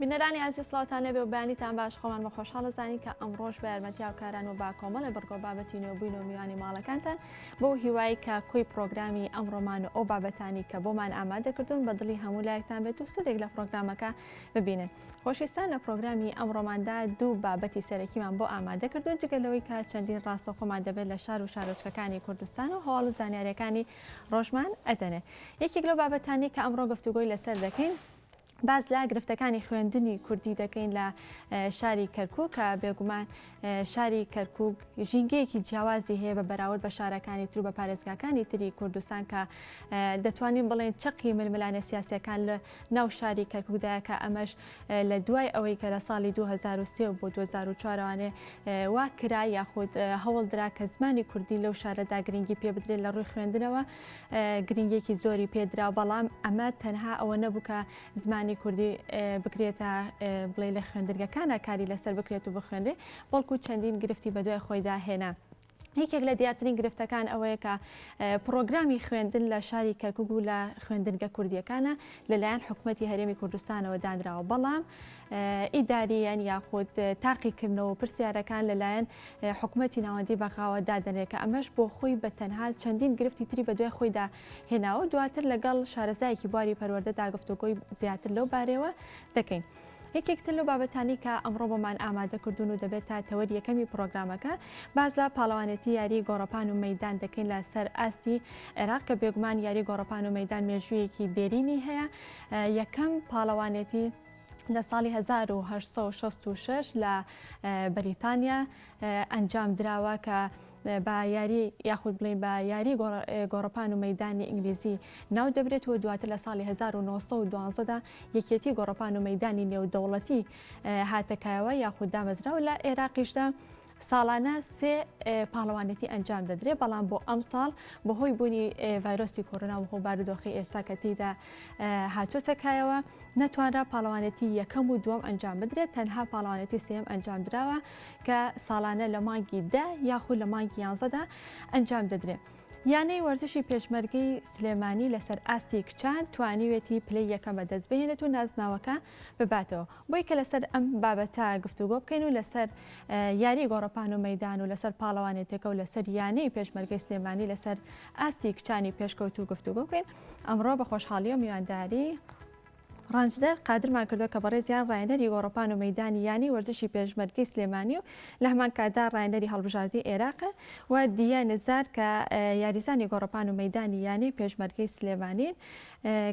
بینەرانی عزیز سڵاتان لەبێ و بەیانیتان باش خۆمان بە خۆشحاڵ دەزانین کە ئەمڕۆژ بە یارمەتیا و کاران و با کۆمەڵە بەرگۆ بابەتی نوێبووین و میوانی ماڵەکانتان بۆ هیوایی کە کۆی پرۆگرامی ئەمڕۆمان و ئەو بابەتانی کە بۆمان ئامادەکردوون بە دڵی هەموو لایەکتان بێت و سودێک لە پرۆگرامەکە ببینن. خۆشەویستان لە پرۆگرامی ئەمڕۆماندا دوو بابەتی سەرەکیمان بۆ ئامادەکردوون جگەلەوەی کە چەندین ڕاستەوخۆمان دەبێت لە شار و شارۆچکەکانی کوردستان و هەواڵ و زانیاریەکانی ڕۆژمان ئەدەنێ. یەکێک لەو بابەتانی کە ئەمڕۆ گفتوگۆی لەسەر دەکەین باز لە گرفتەکانی خوێندنی کوردی دەکەین لە شاری کەرکووک کە بێگومان شاری کەرکووک ژینگەیەکی جیاوازی هەیە بە بەراورد بە شارەکانی تر و بە پارێزگاکانی تری کوردستان کە دەتوانین بڵێن چەقی ململانە سیاسیەکان لە ناو شاری کەرکووکدایە کە ئەمەش لە دوای ئەوەی کە لە ساڵی 2023 بۆ 2004وانێ وا کرا یاخود هەوڵ درا کە زمانی کوردی لەو شارەدا گرنگی پێ بدرێت لە ڕووی خوێندنەوە گرنگێکی زۆری پێدرا بەڵام ئەمە تەنها ئەوە نەبوو کە زمانی کوردی بکرێتە بڵێ لە خوێندنگەکانە کاری لەسەر بکرێت و بخوێنرێ بەڵکو چەندین گرفتی بەدوای خۆیدا هێنا. یەکێک لە دیارترین گرفتەکان ئەوەیە کە پرۆگرامی خوێندن لە شاری کەرکووک و لە خوێندنگە کوردیەکانە لەلایەن حکوومەتی هەرێمی کوردستانەوە دانراوە بەڵام ئیداریان یاخود تاقیکردنەوە پرسیارەکان لەلایەن حکوومەتی ناوەندی بەخاوە دادەنێت کە ئەمەش بۆ خۆی بە تەنها چەندین گرفتی تری بەدوای خۆیدا هێناوە دواتر لەگەڵ شارەزایەکی بواری پەروەردەدا گفتوگۆی زیاتر لەو بارەوە دەکەین. یەکێکتر لەو بابەتانی کە ئەمڕۆ بۆمان ئامادەکردوون و دەبێت تا تەوەری یەکەمی پرۆگرامەکە باز لە پاڵەوانێتی یاری گۆڕەپان و مەیدان دەکەین لە سەر ئاستی عێراق کە بێگومان یاری گۆڕەپان و مەیدان مێژوویەکی دێرینی هەیە. یەکەم پاڵەوانێتی لە ساڵی 1866 لە بەریتانیا ئەنجام دراوە کە با یاری یاخود بڵێن با یاری گۆڕەپان و مەیدانی ئینگلیزی ناو دەبرێتەوە دواتر لە ساڵی 1912دا یەکێتی گۆڕەپان و مەیدانی نێودەوڵەتی هاتەکایەوە یاخود دامەزراوە لە عێراقیشدا ساڵانە سێ پاڵەوانێتی ئەنجام دەدرێت بەڵام بۆ ئەم ساڵ بەهۆی بوونی ڤایرۆسی کۆڕۆنا و بارودۆخی ئێستا کە تێیدا هاتوۆتەکایەوە نەتوانرا پاڵەوانێتی یەکەم و دووەم ئەنجام بدرێت تەنها پاڵەوانێتی سێم ئەنجام درراوە کە ساڵانە لە مانگی 10 یاخود لە مانگی 11دا ئەنجام دەدرێت. یانەی وەرزشی پێشمەرگەی سلێمانی لەسەر ئاستی کچان توانیوێتی پلەی یەکەم بەدەست بهێنێت و نازناوەکە بباتەوە بۆی کە لەسەر ئەم بابەتە گفتوگۆ بکەین و لەسەر یاری گۆڕەپان و مەیدان و لەسەر پاڵەوانێتێکە و لەسەر یانەی پێشمەرگەی سلێمانی لەسەر ئاستی کچانی پێشکەوت و گفتوگۆ بکەین. ئەمڕۆ بە خۆشحاڵی و میوانداری ڕانجدەر قادرمان کردو کە بەڕێزیان ڕایەنەری گۆڕەپان و مەیدانی یانی وەرزشی پێشمەرگەی سلێمانی و لە هەمان کاتدا ڕایەنەری هەڵبژاردی عێراقە و دیە نزار کە یاریزانی گۆڕەپان و مەیدانی یانی پێشمەرگەی سلێمانین.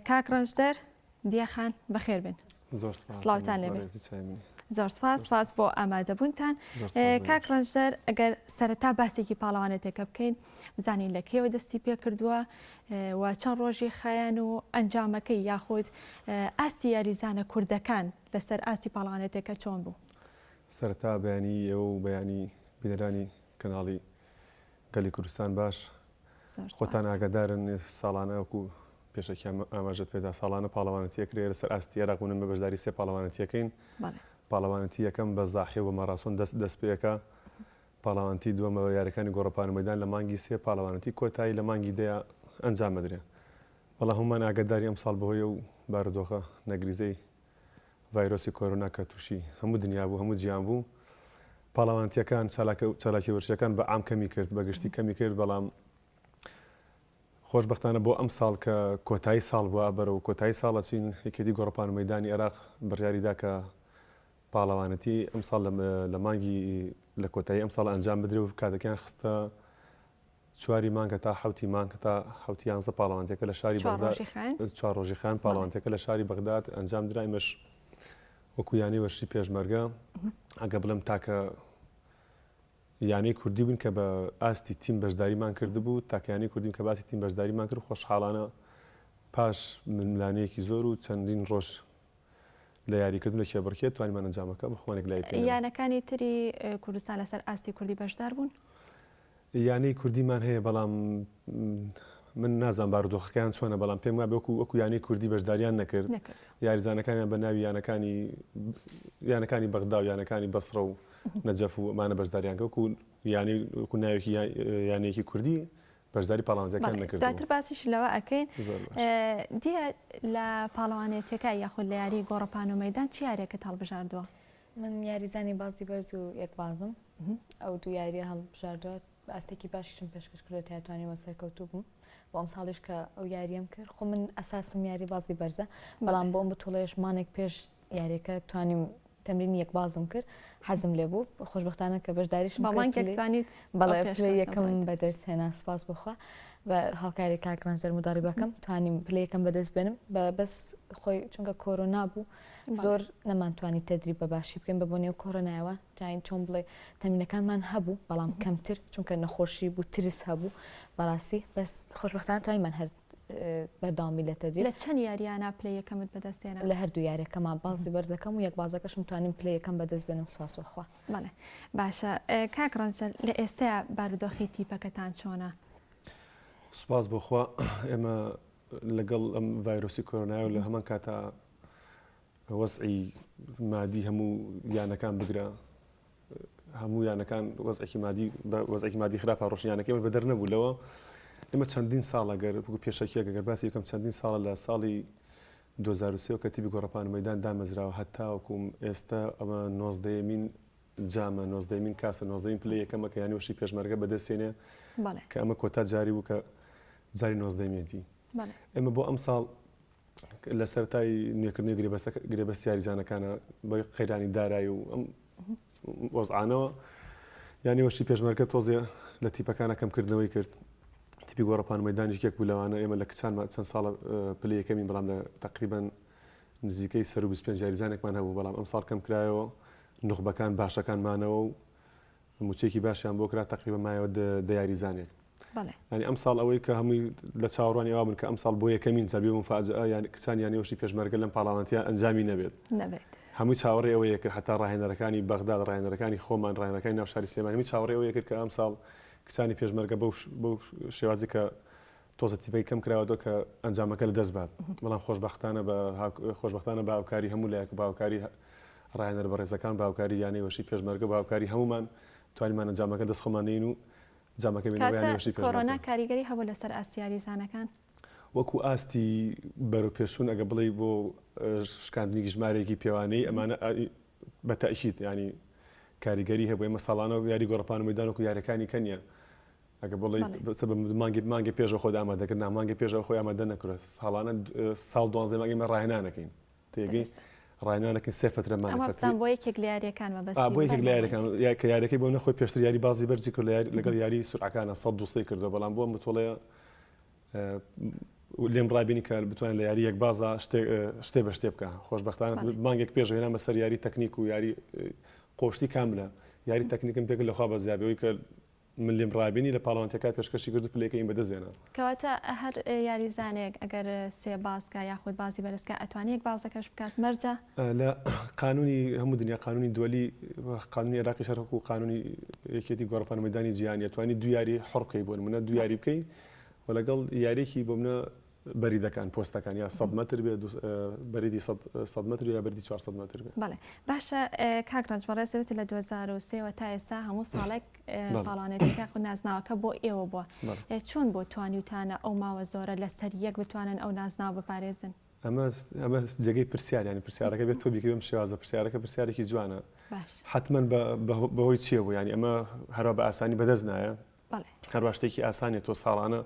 کاک ڕەنجدەر دیەخان بەخێر بن. سڵاوتان لێبێت. زۆر سپاس بۆ ئامادەبوونتان. کاک ڕەنجدەر ئەگەر سەرەتا باسێکی پاڵەوانێتێکە بکەین بزانین لە کێوە دەستی پێ کردووە و چەند ڕۆژی خایەن و ئەنجامەکەی یاخود ئاستی یاریزانە کوردەکان لەسەر ئاستی پاڵەوانێتێکە چۆن بوو؟ سەرەتا بەیانی ئێوە و بەیانی بینەرانی کەناڵی گەلی کوردستان باش خۆتان ئاگادارن ساڵانە وەکو پێشەکی ئاماژەت پێدا ساڵانە پاڵەوانەتیەکرێ لەسەر ئاستی عێراق بوونن بە بەشداری سێ پاڵەوانەتیەکەین. پاڵەوانەتی یەکەم بە زاحی و مەڕاستۆن دەست پێەکە پاڵەوانەتی دووەمەوە یاریەکانی گۆڕەپان و مەیدان لە مانگی سێ پاڵەوانەتی کۆتایی لە مانگی دەیە ئەنجام بدرێ. بەڵام هەمومان ئاگاداری ئەم ساڵ بەهۆی و بارودۆخە نەگریزەی ڤایرۆسی کۆرۆنا کە تووشی هەموو دنیا بوو هەموو جیان بوو پاڵەوانەتیەکان چالاکی وەرشەکان بە عام کەمی کرد بەگشتی کەمی کرد بەڵام خۆشبەختانە بۆ ئەم ساڵ کە کۆتایی ساڵ بووە بەرەو کۆتایی ساڵە چین یەکێتی گۆڕەپان و مەیدانی عێراق بڕیاریدا کە پاڵەوانەتی ئەم ساڵ لە مانگی لە کۆتایی ئەم ساڵ ئەنجام بدرێ و کاتەکەیان خستە 4 مانگە تا 7 مانگە تا 11 پاڵەوانەتێکە لە شاری بەغداد 4 ڕۆژی خان پاڵەوانەتێکە لە شاری بەغداد ئەنجام درا. ئێمەش وەکو یانی وەرشی پێشمەرگە ئەگە بڵم تاکە یانەی کوردی بوون کە بە ئاستی تیم بەشداریمان کردبوو تاکەیانی کوردیم کە باسی تیم بەشداریمان کرد خۆشحاڵانە پاش ململانەیەکی زۆر و چەندین ڕۆژ لە یاریکردن لە کێبڕکێت توانیمان ئەنجامەکە بەخۆنێک لای یانەکانی تری کوردستان لەسەر ئاستی کوردی بەشدار بوون؟ یانەی کوردیمان هەیە بەڵام من نازان بارودۆخەکان چۆنە بەڵام پێم وایە وەکو یانەی کوردی بەشداریان نەکرد یاریزانەکانیان بە ناوی یانەکانی بەغدا و یانەکانی بەسڕە و نەجەف و ئەمانە بەشداریان کە وەکو ناوێکی یانەیەکی کوردی بەشداری پاڵەوانیەکان نەکردبوو. دواتر باسیش لەوە ئەکەین زۆر باش. دیە لە پاڵەوانێتەکە یاخود لە یاری گۆڕەپان و مەیدان چی یاریەکەت هەڵبژاردووە؟ من یاریزانی بازی بەرز و یەکبازم ئەو دوو یاریە هەڵبژاردووە ئاستێکی باشیشم پێشکەش کردو تاتوانیەوە سەرکەوتوو بووم بۆ ئەم ساڵیش کە ئەو یاریەم کرد خۆ من ئەساسم یاری بازی بەرزە بەڵام بۆ ئەم بتوڵەیەش مانێک پێش یاریەکە توانیم تەمرین یەکبازم کرد حەزم لێ بوو خۆشبەختانە کە بەشداریشم بەڵێ پلەی یەکەم بەدەست هێنا سپاس بخوا بە هاوکاری کاکرانزەر مداریبەکەم توانیم پلەی یەکەم بەدەست بێنم بەس خۆی چونکە کۆرۆنا بوو زۆر نەمانتوانی تەدریب بە باشی بکەین بە بۆ نێو کۆرۆنایەوە جاین چۆن بڵێ تەمینەکانمان هەبوو بەڵام کەمتر چونکە نەخۆشی بوو ترس هەبوو بەڕاستی بەس خۆشبەختانە توانیمان هەر بەرداوامی لە تەدریب لە چەند یاریانە پلەی یەکەمت بەدەستێنە لە هەردوو یاریەکەمان بازی بەرزەکەم و یەکبازەکەشم توانیم پلەی یەکەم بەدەست بێنم سپاس بخوا. بەڵێ باشە کاکڕەنجەر لە ئێستایا بارودۆخی تیپەکەتان چۆنە؟ سوپاس بۆخوا ئێمە لەگەڵ ئەم ڤایرۆسی کۆرۆنایە و لە هەمان کاتا وەزعی مادی هەموو یانەکان بگرە هەموو یانەکان وەزعێکی مادی خراپە ڕۆژنیانەکەی بە دەر نەبوو لەوە ئێمە چەندین ساڵە گەر بگو پێشەکیەکە گەر باسی یەکەم چەندین ساڵە لە ساڵی 2023 کە تیبی گۆڕەپان و مەیدان دامەزراوە هەتاوەکوم ئێستا ئەمە 19مین جامە 19مین کاسە 19مین پلەی یەکەمە کە یانیوەشی پێشمەرگە بەدەستێنێ کە ئەمە کۆتا جاری بوو کە جاری 19میەتی ئێمە بۆ ئەم ساڵ لە سەرای نوێکردنی گرێبەست یاریزانەکانە بە قەیرانی دارایی و ئەم وەزعانەوە یانیوەشی پێشمەرگە تۆزێ لە تیپەکانە کەمکردنەوەی کرد تیپی گۆڕەپان و مەیدانیش یەک بوو لەوانە ئێمە لە کچانمان چەند ساڵە پلەی یەکەمین بەڵام لە تقریبان نزیکەی 25 یاریزانێکمان هەبوو بەڵام ئەم ساڵ کەم کرایەوە نخبەکان باشەکانمانەوە و موچێکی باشیان بۆ کرا تقریبا مایەوە دە یاریزانێک ینی ئەم ساڵ ئەوەی کە هەمووی لە چاوەڕوانی ئەوە بن کە ئەم ساڵ بۆ یەکەمین جەبێ مفاجئە یان کچان یانیوەشی پێشمەرگە لەم پاڵەوانتیان ئەنجامی نەبێت هەمووی چاوەڕێ ئەوەیە کرد هەتا ڕاهێنەرەکانی بەغداد ڕاهێنەرەکانی خۆمان ڕاهێنەرەکانی ناو شاری سلێمانی هەمووی چاوەڕێ ئەوەیە کرد کە ئەم ساڵ کچانی پێشمەرگە بەو شێوازی کە تۆزە تیپەی کەم کراوەوە کە ئەنجامەکە لە دەست بات بەڵام خۆشبەختانە بە هاوکاری هەموو لایەک بە هاوکاری ڕاهێنەر بەڕێزەکان بە هاوکاری یانەوەشی پێشمەرگە بە هاوکاری هەمومان توانیمان ئەنجامەکە دەست خۆمانین و جامەکە بینەوەیانیوەشی پێشمەرگە. کۆرۆنا کاریگەری هەبوو لەسەر ئاستی یاریزانەکان وەکو ئاستی بەرەو پێشوون ئەگە بڵێ بۆ شکاندنی ژمارەیەکی پێوانەی ئەمانە بە تەئکید ینی کاریگەری هەبوو ئێمە ساڵانە یاری گۆڕەپان و مەیدان وەکو یاریەکانی کەنیە ئەگە بڵێ مانگی پێشەوە خۆ ئامادەکردنا مانگی پێشەوە خۆی ئامادە نەکرێت ساڵانە ساڵ 12 مانگی ئێمە ڕاهێنانەکەین تێگەی ڕاهێنانەکەین سێ فترەمان بۆ یەکێک لە یاریەکان بۆ یەکێک لە یاریەکان کە یاریەکەی بۆ نەخۆی پێشتر یاری بازی بەرزی کرد لەگەڵ یاری سورعەکانە 100 کردو بەڵام بۆ متوڵەیە لێم ڕابینی کە بتوانین لە یاری یەک بازە شتێ بە شتێ بکە خۆشبەختانە مانگێک پێش هێنامە سەر یاری تەکنیک و یاری قۆشتی کاملە یاری تەکنیکم پێکرد لەخوا بە زیابەوەی کە من لێم ڕابینی لە پاڵەوانتەکە پێشکەشی کرد و پلەکەین بەدەستێنە کەواتە هەر یاریزانێک ئەگەر سێ بازکە یاخود بازی بەرزکە ئەتوانێت بازەکەش بکات مەرجە لە قانونی هەموو دنیا قانونی دووەلی قانونی عێراقی شەرق و قانونی یەکێتی گۆڕەپان و مەیدانی جیهانی ئەتوانی دوو یاری حڕ بکەی بۆ نمونە دوو یاری بکەی و لەگەڵ یاریێکی بۆ منە بەریدەکان پۆستەکان یا 100 متر بێ بەریدی 100 متر یا بەریدی 400 متر بێ. بەڵێ باشە کاکڕەنج بەڕێزەوەی لە 2023 تا ئێستا هەموو ساڵێک پاڵانێتەکە خو نازناوەکە بۆ ئێوە بووە چۆن بۆ توانیوتانە ئەو ماوە زۆرە لەسەر یەک بتوانن ئەو نازناو بپارێزن ئەمە جێگەی پرسیار ینی پرسیارەکە بێت تۆ بیکەوێم شێوازە پرسیارەکە پرسیارێکی جوانە حتمما بەهۆی چیە بوو ینی ئەمە هەرا بە ئاسانی بەدەست نایە هەروە شتێکی ئاسانیە تۆ ساڵانە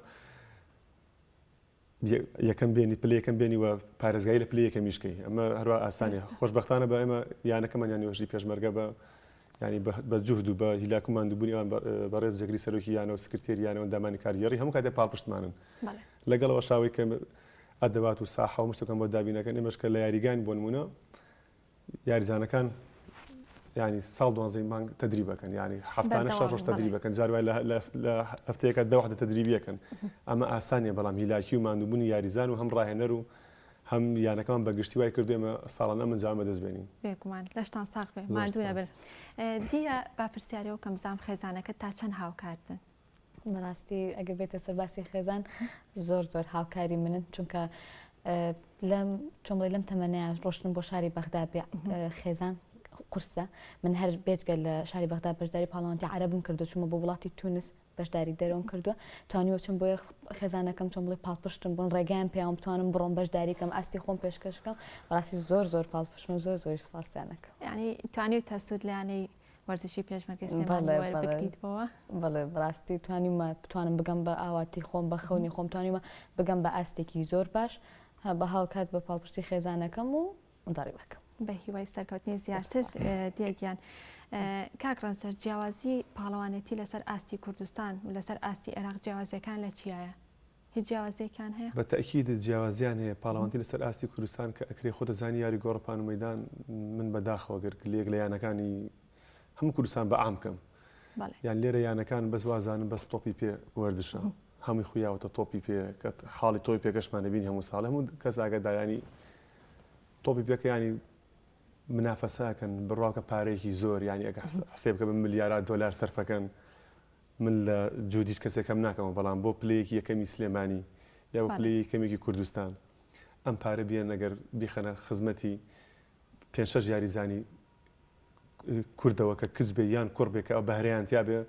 یەکەم بێنی پلە یەکەم بێنی وە پارێزگای لە پلە یەکەمیشکەی ئەمە هەروە ئاسانیە خۆشبەختانە بە ئێمە یانەکەمان یانیوەژی پێشمەرگە بە ینی بە جوهد و بە هیلاکومان دووبوونیوان بەڕێز جەگری سەرۆکی یانەوە سکرتێریانەوە دامانی کاریگەڕی هەموو کاتێ پاڵپشتمانن لەگەڵەوە شاوی کە ئەدەبات و ساحە و مشتەکەم بۆ دابینەکەن ئێمەشکە لە یاریگان بۆ نمونە یاریزانەکان ینی ساڵ 12 مانگ تدریبەکەن ینی هەفتانە 6 ڕۆژ تدریبەکەن جاروای لە هەفتەیەکە دە وحدە تدریبیەکەن ئەمە ئاسانیە بەڵام هیلاکی و ماندووبوونی یاریزان و هەم ڕاهێنەر و هەم یانەکەمان بەگشتی وای کردو ئێمە ساڵانە منجام بەدەست بێنین بێگومان لەشتان ساغ بێ ماندوو نەبن دیە با پرسیارەوە کەم بزانم خێزانەکە تا چەند هاوکاردن بەڕاستی ئەگەر بێتە سەرباسی خێزان زۆر هاوکاری منن چونکە چۆن بڵێ لەم تەمەنەیە ڕۆشتن بۆ شاری بەغدا بێ خێزان قورسە من هەر بێجگە لە شاری بەغدا بەشداری پاڵەوانتی عەرەبم کردو چوومە بۆ وڵاتی تونس بەشداری دەرەوەم کردووە توانیوە چم بۆ خێزانەکەم چۆن بڵێ پاڵپشتم بوون ڕێگەیان پێیان بتوانم بڕۆم بەشداریکەم ئاستی خۆم پێشکەشکەم بەڕاستی زۆر پاڵپشتم زۆر سپاسیانەکە یعنی توانی تەسود لایەنەی وەرزشی پێشمەرگەی سلێمانی وەربگریتەوە بەڵێ بڕاستی بتوانم بگەم بە ئاواتی خۆم بە خەونی خۆم توانیمە بگەم بە ئاستێکی زۆر باش بە هاوکات بە پاڵپشتی خێزانەکەم و منداڵی بەکەم بە هیوای سەرکەوتنی زیاتر دیێگیان کاکڕەنسەر جیاوازی پاڵەوانێتی لەسەر ئاستی کوردستان و لەسەر ئاستی عێراق جیاوازیەکان لە چیایە؟ هیچ جیاوازیەکان هەیە؟ بە تەکید جیاوازیان هەیە پاڵەوانتی لەسەر ئاستی کوردستان کە ئەکرێ خۆ دەزانی یاری گۆڕپان و مەیدان من بەداخەوە گرت لێک لە یانەکانی هەموو کوردستان بە عام بکەم یان لێرە یانەکان بەس وازانم بەس تۆپی پێ وەردشە هەمووی خویاوەتە تۆپی پێ کە حاڵی تۆی پێگەشتمانە بینی هەموو ساڵ هەموو کەس ئاگادارانی تۆپی پێکە ینی منافەساکەن بڕواکە پارەیەکی زۆر ینی ئەگە حسێب بکە بە ملیارات دۆلار سەرفەکەن من لە جودیش کەسێکم ناکەمەوە بەڵام بۆ پلەیەکی یەکەمی سلێمانی یا بۆ پلەی یەکەمێکی کوردستان ئەم پارە بیان ئەگەر بیخەنە خزمەتی 5-6 یاریزانی کوردەوە کە کچ بێ یان کوڕ بێ کە ئەو بەهرەیان تیا بێ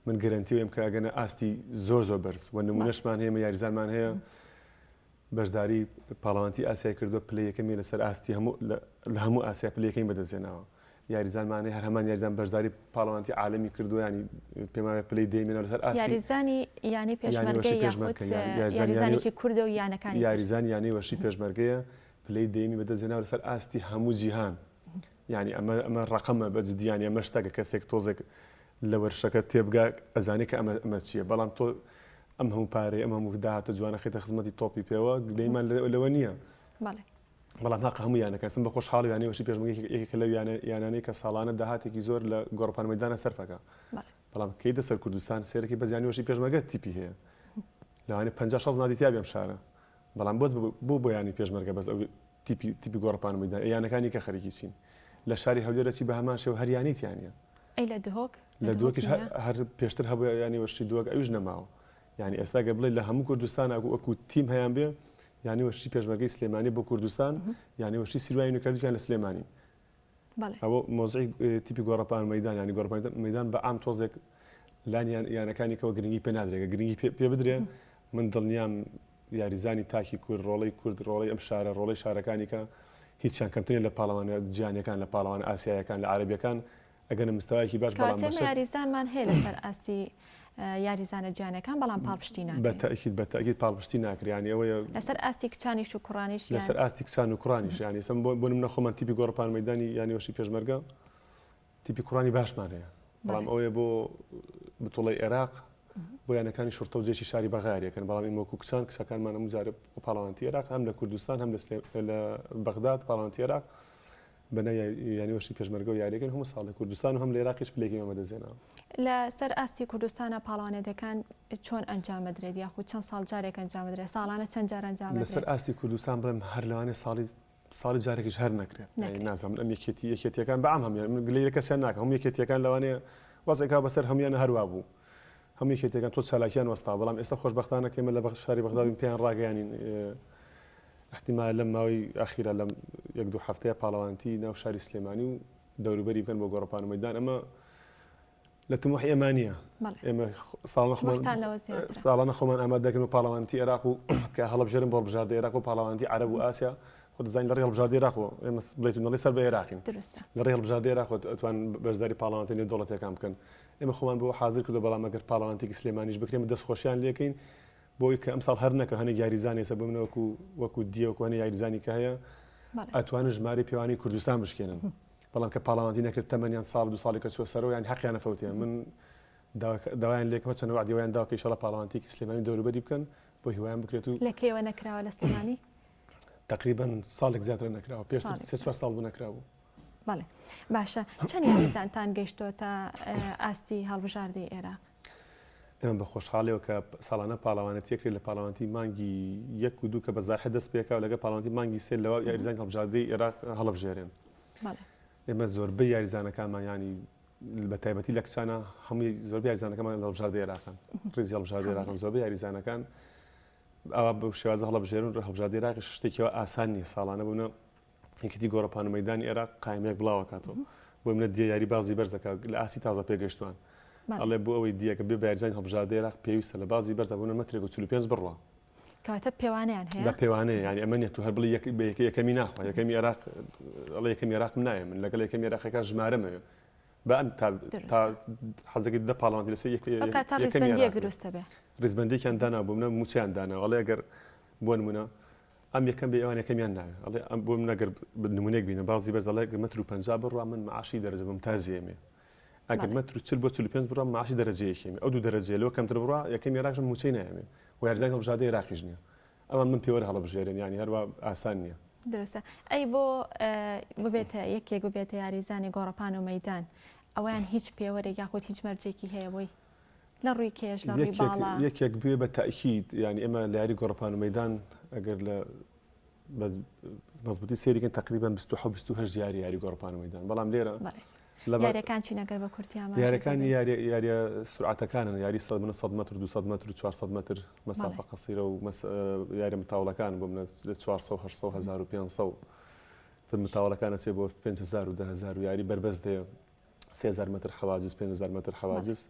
من گەرنتی وێم کە ئەگەنە ئاستی زۆر بەرز و نمونەشمان هەیە یاریزانمان هەیە بەشداری پاڵەوانتی ئاسیای کردووە پلەی یەکەمی لەسەر ئاستی لە هەموو ئاسیا پلەی یەکەمی بەدەستێناوە یاریزانمانەیە هەر هەمان یاریزان بەشداری پاڵەوانتی عالەمی کردووە ینی پێما پلەی دەیمێنەوە لەسەر ئاستی یاریزانی یانی پێشمەرگەی یاخود یاریزانێکی کوردە و یانەکانی یاریزان یانی وەشی پێشمەرگەیە پلەی دەیمی بەدەستێناوە لەسەر ئاستی هەموو جیهان یعنی ئەمە ڕقەمە بەجددیانی ئەمە شتەکە کەسێک تۆزێک لە وەرشەکە تێبگا ئەزانێت کە ئەمە چییە بەڵام تۆ ئەم هەموو پارەی ئەم هەموو داهاتە جوانە خێتە خزمەتی تۆپی پێوە گلەیمان لەوە نییە بەڵام هاق هەموو یانەکە سم بە خۆشحاڵ یانی وەشی پێشمەرگەیەکێکە لەو یانانەی کە ساڵانە داهاتێکی زۆر لە گۆڕپان مەیدانە سەرفەکە بەڵام کەی دەسەر کوردستان سێرەکی بەزیانی وەشی پێشمەرگە تیپی هەیە لەوانێ 50-60 نادیتیا بێم شارە بەڵام بۆ ینی پێشمەرگە بەس ئەو تیپی گۆڕپان مەیدان یانەکانی کە خەریکی چین لە شاری هەولێرەی بە هەمان شێوە هەریانیتیانە ئەی لە دۆکیش هەر پێشتر هەبوو ینی وەشی دووەک ئەوش نەماوە ینی ئێستا گە بڵێ لە هەموو کوردستان وەکو تیم هەیان بێ ینی وەشی پێشمەرگەی سلێمانی بۆ کوردستان ینی وەشی سیروانی نوکردویان لە سلێمانی ئەوە مۆزعی تیپی گۆڕپان مەیدان ینی گۆڕپان مەیدان بە عام تۆزێک لانیان یانەکانی کەەوە گرنگی پێ نادرێگە گرنگی پێ بدرێ من دڵنیام یاریزانی تاکی کورد ڕۆڵی کورد ڕۆڵی ئەم شارە ڕۆڵی شارەکانی کە هیچیان کەمترین لە پاڵەوانە جیهانیەکان لە پاڵەوان ئاسیایەکان لە عەرەبیەکان ئەگەنە مستەوایەکی باش بەڵام یاریزانمان هەیە لەسەر ئاستی یاریزانە جیهانەکان بەڵام پاڵپشتی ناکرێت بە تەکید پاڵپشتی ناکرێنی ئەوەیە لەسەر ئاستی کچانیش و کوڕانیش لەسەر ئاستی کچان و کوڕانیش ینی سم بۆ نمونە خۆمان تیپی گۆڕپان مەیدانی یانی وەشی پێشمەرگە تیپی کوڕانی باشمان هەیە بەڵام ئەوەیە بۆ بتوڵی عێراق بۆ یانەکانی شورتە و جێشی شاری بەغاریەکەن بەڵام ئێمەوەکو کچان کچەکانمان هەموو جارە بۆ پاڵەوانتی عێراق هەم لە کوردستان هەم لە بەغداد پاڵەوانتی عێراق بەنە یانی وەشی پێشمەرگە و یاریەکەن هەموو ساڵ لە کوردستان و هەم لە عێراقیش پلێکی ئەمە دەزێنەوە لەسەر ئاستی کوردستانە پاڵەوانێتەکان چۆن ئەنجام بدرێت یاخود چەند ساڵ جارێک ئەنجام بدرێت ساڵانە چەند جار ئەنجام بدرێت لەسەر ئاستی کوردستان بڵێم هەر لەوانێ ساڵی جارێکیش هەر نەکرێت نازانم ئەم یەکێتیەکان بەعام هەمیان گلەی کەسیان ناکە هەموو یەکێتیەکان لەوانێ وەزێکا بەسەر هەمویانە هەروە بوو هەموو یەکێتیەکان تۆ چالاکیان وەستا بەڵام ئێستا خۆشبەختانە کە ئێمە لە شاری بەغداد پێیان ڕاگەیانین احتیمال لەم ماوەی ئاخیرە لەم 1-2 هەفتەیە پاڵەوانتی ناو شاری سلێمانی و دەوروبەری بکەن بۆ گۆڕپان و مەیدان ئەمە لە تموحی ئێمانیە ئێمە ساڵانە خۆمان ئامادەکەن و پاڵەوانتی عێراق و کە هەڵبژێرن بۆ هەڵبژاردەی عێراق و پاڵەوانتی عەرەب و ئاسیا خۆ دەزانین لە ڕێی هەڵبژاردەی عێراقەوە ئێمە بڵێتونەڵی سەر بە عێراقین لە ڕێی هەڵبژاردەی عێراق ئەتوان بەشداری پاڵەوانتی نێودەوڵەتیەکان بکەن ئێمە خۆمان بۆ حاضر کردو بەڵام ئەگەر پاڵەوانتێکی سلێمانیش بکرێن دەستخۆشیان لێکەین بۆی کە ئەمساڵ هەر نەکە هەنێک یاریزانی سە بمنە وەکو دیوەکو هەنێ یاریزانی کە هەیە ئەتوانن ژمارەی پێوانی کوردستان بشکێنن بەڵام کە پاڵەوانتی نەکرد تەمەنیان ساڵ 2 ساڵی کە چوە سەرەوە یان حەقیانە فەوتیان من داوایان لێکمە چەند وعدیوایان داوە کە ئینشاڵڵا پاڵەوانتێکی سلێمانی دەوروبەری بکەن بۆ هیوایان بکرێت و لە کێوە نەکراوە لە سلێمانی تقریبا ساڵێک زیاتر نەکراوە پێشتر 3-4 ساڵ بوو نەکراوە بەڵێ باشە چەند یاریزانتان گەیشتۆ تا ئاستی هەڵبژاردەی عێراق ئێمە بە خۆشحاڵیەوە کە ساڵانە پاڵەوانەتیەکرێت لە پاڵەوانتی مانگی 1 و 2 کە بەزاحە دەست پێکا و لەگە پاڵەوانتی مانگی 3 لەوە یاریزانی هەڵبژاردەی عێراق هەڵبژێرێن ئێمە زۆربەی یاریزانەکانمان ینی بە تایبەتی لە کچانە هەمووی زۆربەی یاریزانەکەمان هەڵبژاردەی عێراقن ڕێزی هەڵبژاردەی عێراقن زۆربەی یاریزانەکان ئەوە بە شێوازە هەڵبژێرن هەڵبژاردەی عێراق شتێکیەوە ئاسان نیە ساڵانە بوونە یەکێتی گۆڕەپان و مەیدانی عێراق قایمێک بڵاوکاتەوە بۆ منە دیە یاری بازی بەرزەکە لە ئاسی تازە پێگەشتوان ئەڵێ بۆ ئەوەی دیەکە بێ بەیارزانی هەڵبژاردە عێراق پێویستە لە بازی بەرزە بوون مەترێک و 45 بڕوە کاتە پێوانیان هەیە لە پێوانەیە ینی ئەمە نیە تو هەر بڵی یەکەمی ناخوا یەکەمی عێراق ئەڵێ یەکەمی عێراق نایە من لەگەڵ یەکەمی عێراقەکە ژمارەمەوێ بەئەن تا حەزەکەی دە پاڵەوانتی لەسەر ڕێزبەندیەک دروستە بێ ڕێزبەندێکیان دانا بوو منە موچیان دانا ئەڵێ ئەگەر بۆ نمونە ئەم یەکەم بێ ئەوان یەکەمیان ناوێ ئەڵێ ئەم بۆ من ئەگەر نمونێک بینە بازی بەرزەڵێ مەتر و 50 بڕوا من معاشی دەرەجە بم تازیێمێ ئەگەر مەتر و 40 بۆ 45 بڕوا معاشی دەرەجەیەکێمێ ئەو دوو دەرەجێ لەوە کەمتر بڕوا یەکەمی عێراقش موچەی نایەمێ و یارزانی هەڵبژاردە عێراقیش نییە ئەوان من پێوەرە هەڵبژێرن ینی هەروە ئاسان نییە درستە ئەی بۆ ببێتە یەکێک ببێتە یاریزانی گۆڕەپان و مەیدان ئەویان هیچ پێوەرێک یاخود هیچ مەرجێکی هەیە بۆی لە ڕووی کێش لە ڕووی باڵا یەکێک بێ بە تاکید ینی ئێمە لە یاری گۆڕەپان و مەیدان ئەگەر لە مەزبوطی سێریکن تقریبا 28 یاری گۆڕەپان و مەیدان بەڵام لێرە یاریەکان چی نەگەر بە کورتیامە یاریەکانی یاریە سرعەتەکانن یاری 100 متر 200 متر و 400 متر مەسافە قەسیرە و یاری متاوڵەکان بۆ منە 400 800 1500 متاوڵەکانە چێ بۆ 5000 و 10000 یاری بربەست دەیە 3000 متر حواجز 5000 متر حواجز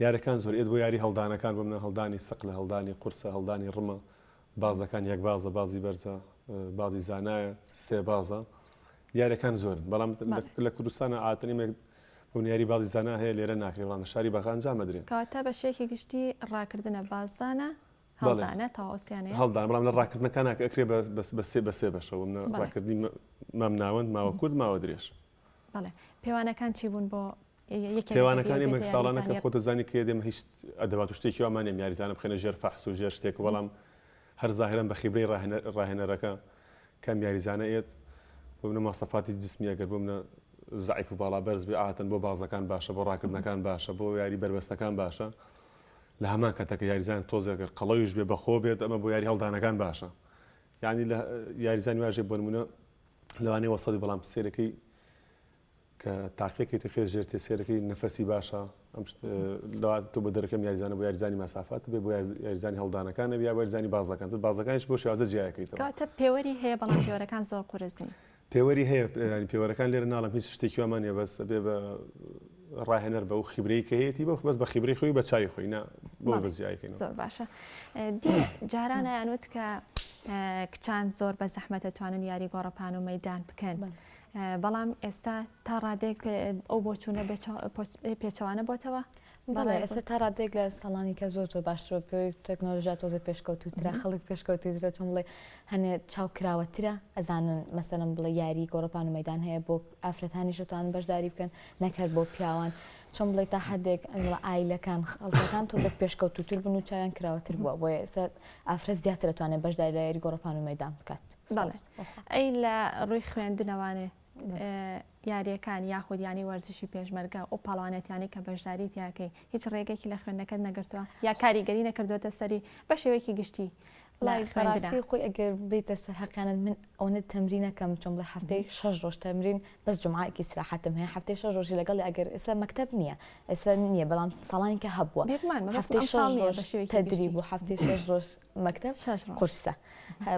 یاریەکان زۆر ئێت بۆ یاری هەڵدانەکان بۆ منە هەڵدانی سەقلە هەڵدانی قورسە هەڵدانی ڕمە بازەکان یەک بازە بازی بەرزە بازی زانایە سێ بازە یاریەکان زۆرن بەڵام لە کوردستانە ئاتنی بوونیاری بازی زانا هەیە لێرە ناکرێ بەڵام لە شاری باغ ئەنجام مەدرێن کەواتە بە شێکی گشتی ڕاکردنە بازدانە هەڵدانە تاوەستیانەیە هەڵدان بەڵام لە ڕاکردنەکان ئەکرێ بە سێ بەشەوە ڕاکردنی مام ناوەند ماوە کورد ماوە درێژ بەڵێ پێوانەکان چی بوون بۆ پێوانەکان ئێمە ساڵانەکە خۆتە زانی کە دێمە هیچ ئەدەبات و شتێکی وامانێم یاریزانە بخێنە ژێر فەحس و ژێر شتێک بەڵام هەر زاهرن بە خیبرەی ڕاهێنەرەکە کەم یاریزانە ئێت بۆ منە ماسەفاتی جسمی ئەگەر بۆ منە زعیف و باڵا بەرز بێ ئاهاتن بۆ بازەکان باشە بۆ ڕاکردنەکان باشە بۆ یاری بربەستەکان باشە لە هەمان کاتەکە یاریزان تۆزێکگەر قەڵەویش بێ بەخۆ بێت ئەمە بۆ یاری هەڵدانەکان باشە یعنی لە یاریزانی واژێ بۆ نمونە لەوانەیە وەسەدی بەڵام سێرەکەی کە تاقیەکەی تو خێز ژێر سێرەکەی نەفەسی باشە ئەم تۆ بە دەرەکەم یاریزانە بۆ یاریزانی ماسافات بێ بۆ یاریزانی هەڵدانەکانە بیا بۆ یاریزانی بازەکان بازەکانش بۆ شێوازە جیاکەیتەوە کاتە پێوەری هەیە بەڵام پێوەرەکان زۆر قورسنی پێوەری هەیە پێوەرەکان لێرە ناڵم هیچ شتێکی وامانێ بەس بێ بە ڕاهێنەر بە و خیبرەی کە هەیەی بە بەس بە خیبرەی خۆی بە چای خۆی بۆ بەزیایکەین زۆر باشە جارانە یانوت کە کچان زۆر بە زەحمەت دەتوانن یاری گۆڕەپان و مەیدان بکەن بەڵام ئێستا تا ڕادێک ئەو بۆ چوونە پێچەوانە بۆتەوە بەڵێ ئێستا تا ڕادێک لە ساڵانی کە زۆر باشترە پێی تەکنۆلژیا تۆزە پێشکەوتوترا خەڵک پێشکەوتی چۆن بڵێ هەنێ چاوکراوەترە ئەزانن مەسەرم بڵێ یاری گۆڕەپان و مەیدان هەیە بۆ ئافرەتانی شتوان بەشداری بکەن نەکرد بۆ پیاوان چۆن بڵێ تا حدێک ئایلەکان خەڵکەکان تۆزێک پێشکەوتوتر بوون و چایان کراوەتر بووە بۆیە ئێستا ئافرەت زیاتر دەتوانێت بەشداری لە یاری گۆڕەپان و مەیدان بکات بەڵێ ئەی لە ڕووی خوێندنەوانێ یاریەکان یاخود ینی وەرزشی پێشمەرگە ئەو پاڵوانێتیانی کە بەشداری تیاکەی هیچ ڕێگەی لە خوێندنەکەت نەگرتووە یا کاریگەری نەکردوێتە سەری بە شێوەیەکی گشتی ڕاستی خۆی ئەگەر بیتە سەر حەقانت من ئەوە تەمرینەکەم چۆن لە هەفتەی 6 ڕۆژ تەمرین بەس جمعایەکی سراحەتم هەیە هەفتەی 6 ڕۆژی لەگەڵ ئەگەر ئێستا مەکتەب نییە ئێستا نییە بەڵام ساڵانی کە هەبووە هەفتەی 6 ڕۆژ تەدریب بوو هەفتەی 6 ڕۆژ مەکتەب قورسە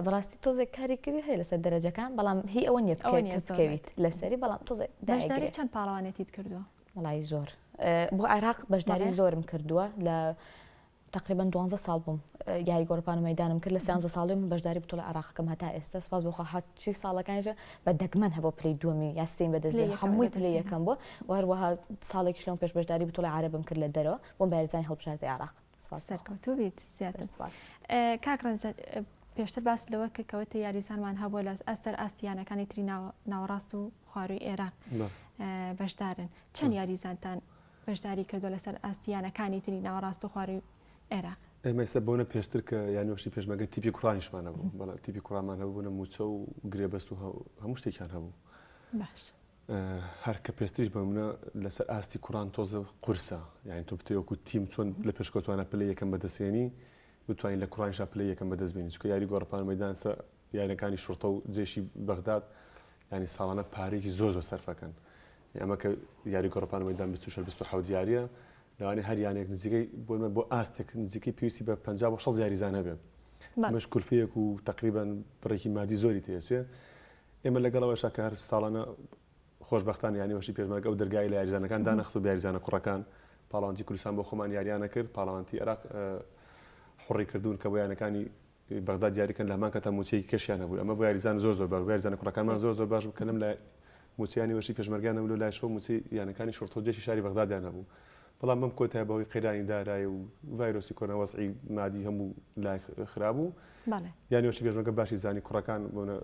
بەڕاستی تۆزێک کاریگەری هەیە لەسەر دەرەجەکان بەڵام هی ئەوە نییە بکەویت لەسەری بەڵام تۆزێک بەشداری چەند پاڵەوانێتیت کردووە وڵای زۆر بۆ عێراق بەشداری زۆرم کردووە لە تقریبا 12 ساڵ بووم یاری گۆڕەپان و مەیدانم کرد لە 13 ساڵی من بەشداری بتۆ لە عێراقەکەم هەتا ئێستا سپاس بۆ خوا چی ساڵەکانیشە بە دەگمەن هەبوو پلەی دووەمی یا سێم بەدەست هەمووی پلەی یەکەم بووە و هەروەها ساڵێکی لەم پێش بەشداری بتۆ لە عەرەبم کرد لە دەرەوە بۆم بەیارزانی هەڵبژاردەی عێراق سپاس سەرکەوتوو بیت زیاتر کاک ڕەنجەر پێشتر باس لەوە کە کەوتە یاریزانمان هەبووە لە ئەستەر ئاستیانەکانی تری ناوەڕاست و خواروی ئێران بەشدارن چەند یاریزانتان بەشداری کردو لەسەر ئاستیانەکانی تری ناوەڕاست و خواروی عێراق ئێمە ئێستا بۆنە پێشتر کە یانیوەشی پێشمەگە تیپی کوڕانیشمانە بوو بەڵام تیپی کوڕامان هەبوو بوونە موچە و گرێبەست و هەموو شتێکیان هەبوو باش هەر کە پێشتریش بەمونە لەسەر ئاستی کوڕان تۆزە قورسە یعنی تۆ بتەوەکو تیم چۆن لە پێشکەوتوانە پلەی یەکەم بەدەستێنی بتوانین لە کوڕانیشا پلەی یەکەم بەدەستبێنی چکە یاری گۆڕەپان و مەیدان یاریەکانی شورتە و جێشی بەغداد ینی ساڵانە پارێکی زۆر سەرفەکەن ئەمە کە یاری گۆڕەپان و مەیدان 26 دیاریە لەوانەیە هەر یانێک نزیکەی بۆ ئاستێک نزیکەی پێویستی بە 50 6 یاریزانە بێ مەش کولفەیەک و تقریبا بڕێکی مادی زۆری تێچێ ئێمە لەگەڵەوەشە کە هەر ساڵانە خۆشببختان یانیوەشی پێشمەرگە و دەرگای لە یاریزانەکان دانەخست و یاریزانە کوڕەکان پاڵاوانتی کوردستان بۆ خۆمان یاریانە کرد پاڵاوانتی عێراق حڕی کردوون کە بۆ یانەکانی بەغداد دیاریکەن لە هەمان کەتە موچەی کەشیان هەبوو ئەمە بۆ یاریزان زۆر باش بۆ یاریزانە کوڕەکانمان زۆر باش بوو کە لەم لە موچیانی وەشی پێشمەرگانە و لای شۆ موچی یانەکانی شۆرتۆجێکی شاری بەغدادیان هەبوو بەڵام بەم کۆتای بەهۆی قەیرانی دارایی و ڤایرۆسی کۆرۆنا وەسعی مادی هەموو لای خرابوو یانیوەشی پێشمەرگە باشی زانی کوڕەکان بۆنە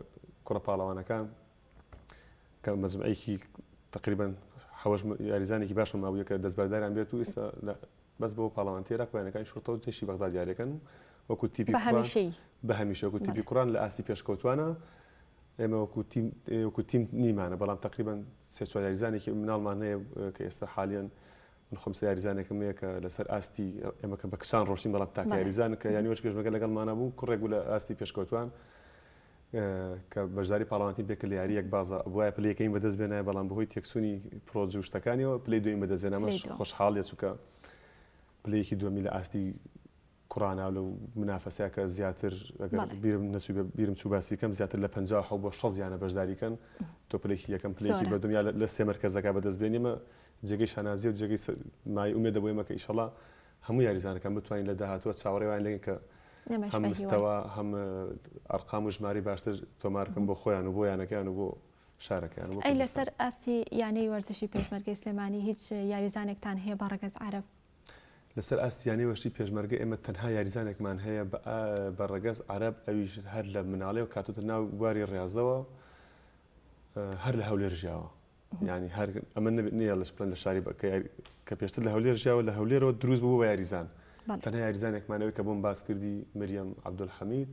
کوڕە پاڵەوانەکان کە مەجموعەیەکی تقریبا حەوەش یاریزانێکی باشم ماوویە کە دەستبەرداریان بێت و ئێستا بەس بۆ پاڵەوانتی عێراق بەیانەکانی شۆرتۆجێشی بەغداد دیاریەکەن وەکو تیپی بە هەمیشە وەکو تیپی کوڕان لە ئاستی پێشکەوتوانە ئێمە وەکو تیم نیمانە بەڵام تقریبا سێ چوار یاریزانێکی مناڵمان هەیە کە ئێستا حالیان من خۆم سێ یاریزانێکم هەیە کە لەسەر ئاستی ئێمە کە بە کچان ڕۆشتین بەڵام تاکە یاریزان کە یانیوەش پێشمەرگە لەگەڵمانە بوو کوڕێک بوو لە ئاستی پێشکەوتوان کە بەشداری پاڵەوانتی بێکە لە یاریەک بازە وایە پلەکەین بەدەست بێنایە بەڵام بەهۆی تێکسوونی پرۆژ و شتەکانیەوە پلەی دوێن بەدەستێنامەش خۆشحاڵیە چووکە پلەیەکی دووەمی لە ئاستی کوڕانە لەو منافەسەیە کە زیاتر بیرم چوو باسیکەم زیاتر لە 50 بۆ 60 بەشداریکەن تۆ پلێکی یەکەم پلێکی بە دنیا لە سێ مەرکەزەکە بەدەست بێنێمە جێگەی شانازی و جێگەی مای ئومێدە بۆ ئێمە کە ئیشەڵا هەموو یاریزانەکان بتوانین لە داهاتوە چاوەڕێ وان لێن کە هەم مستەوە هەم ئەرقام و ژماری باشتر تۆمارکەم بۆ خۆیان و بۆ یانەکان و بۆ شارەکەیان ئەی لەسەر ئاستی یانەی وەرزشی پێشمەرگەی سلێمانی هیچ یاریزانێکتان هەیە بە ڕەگەز عەرەب لەسەر ئاستیانەی وەشی پێشمەرگە ئێمە تەنها یاریزانێکمان هەیە بە ڕەگەز عەرەب ئەویش هەر لە مناڵێ و کاتوتە ناو بواری ڕێازەوە هەر لە هەولێرژیاوە ینی هەر ئەمە نییە لەش پلەن لە شاری کە پێشتر لە هەولێرژیاوە لە هەولێرەوە دروست بوو بە یاریزان تەنها یاریزانێکمانەوەی کە بۆم باس کردی مریەم عەبدولحەمید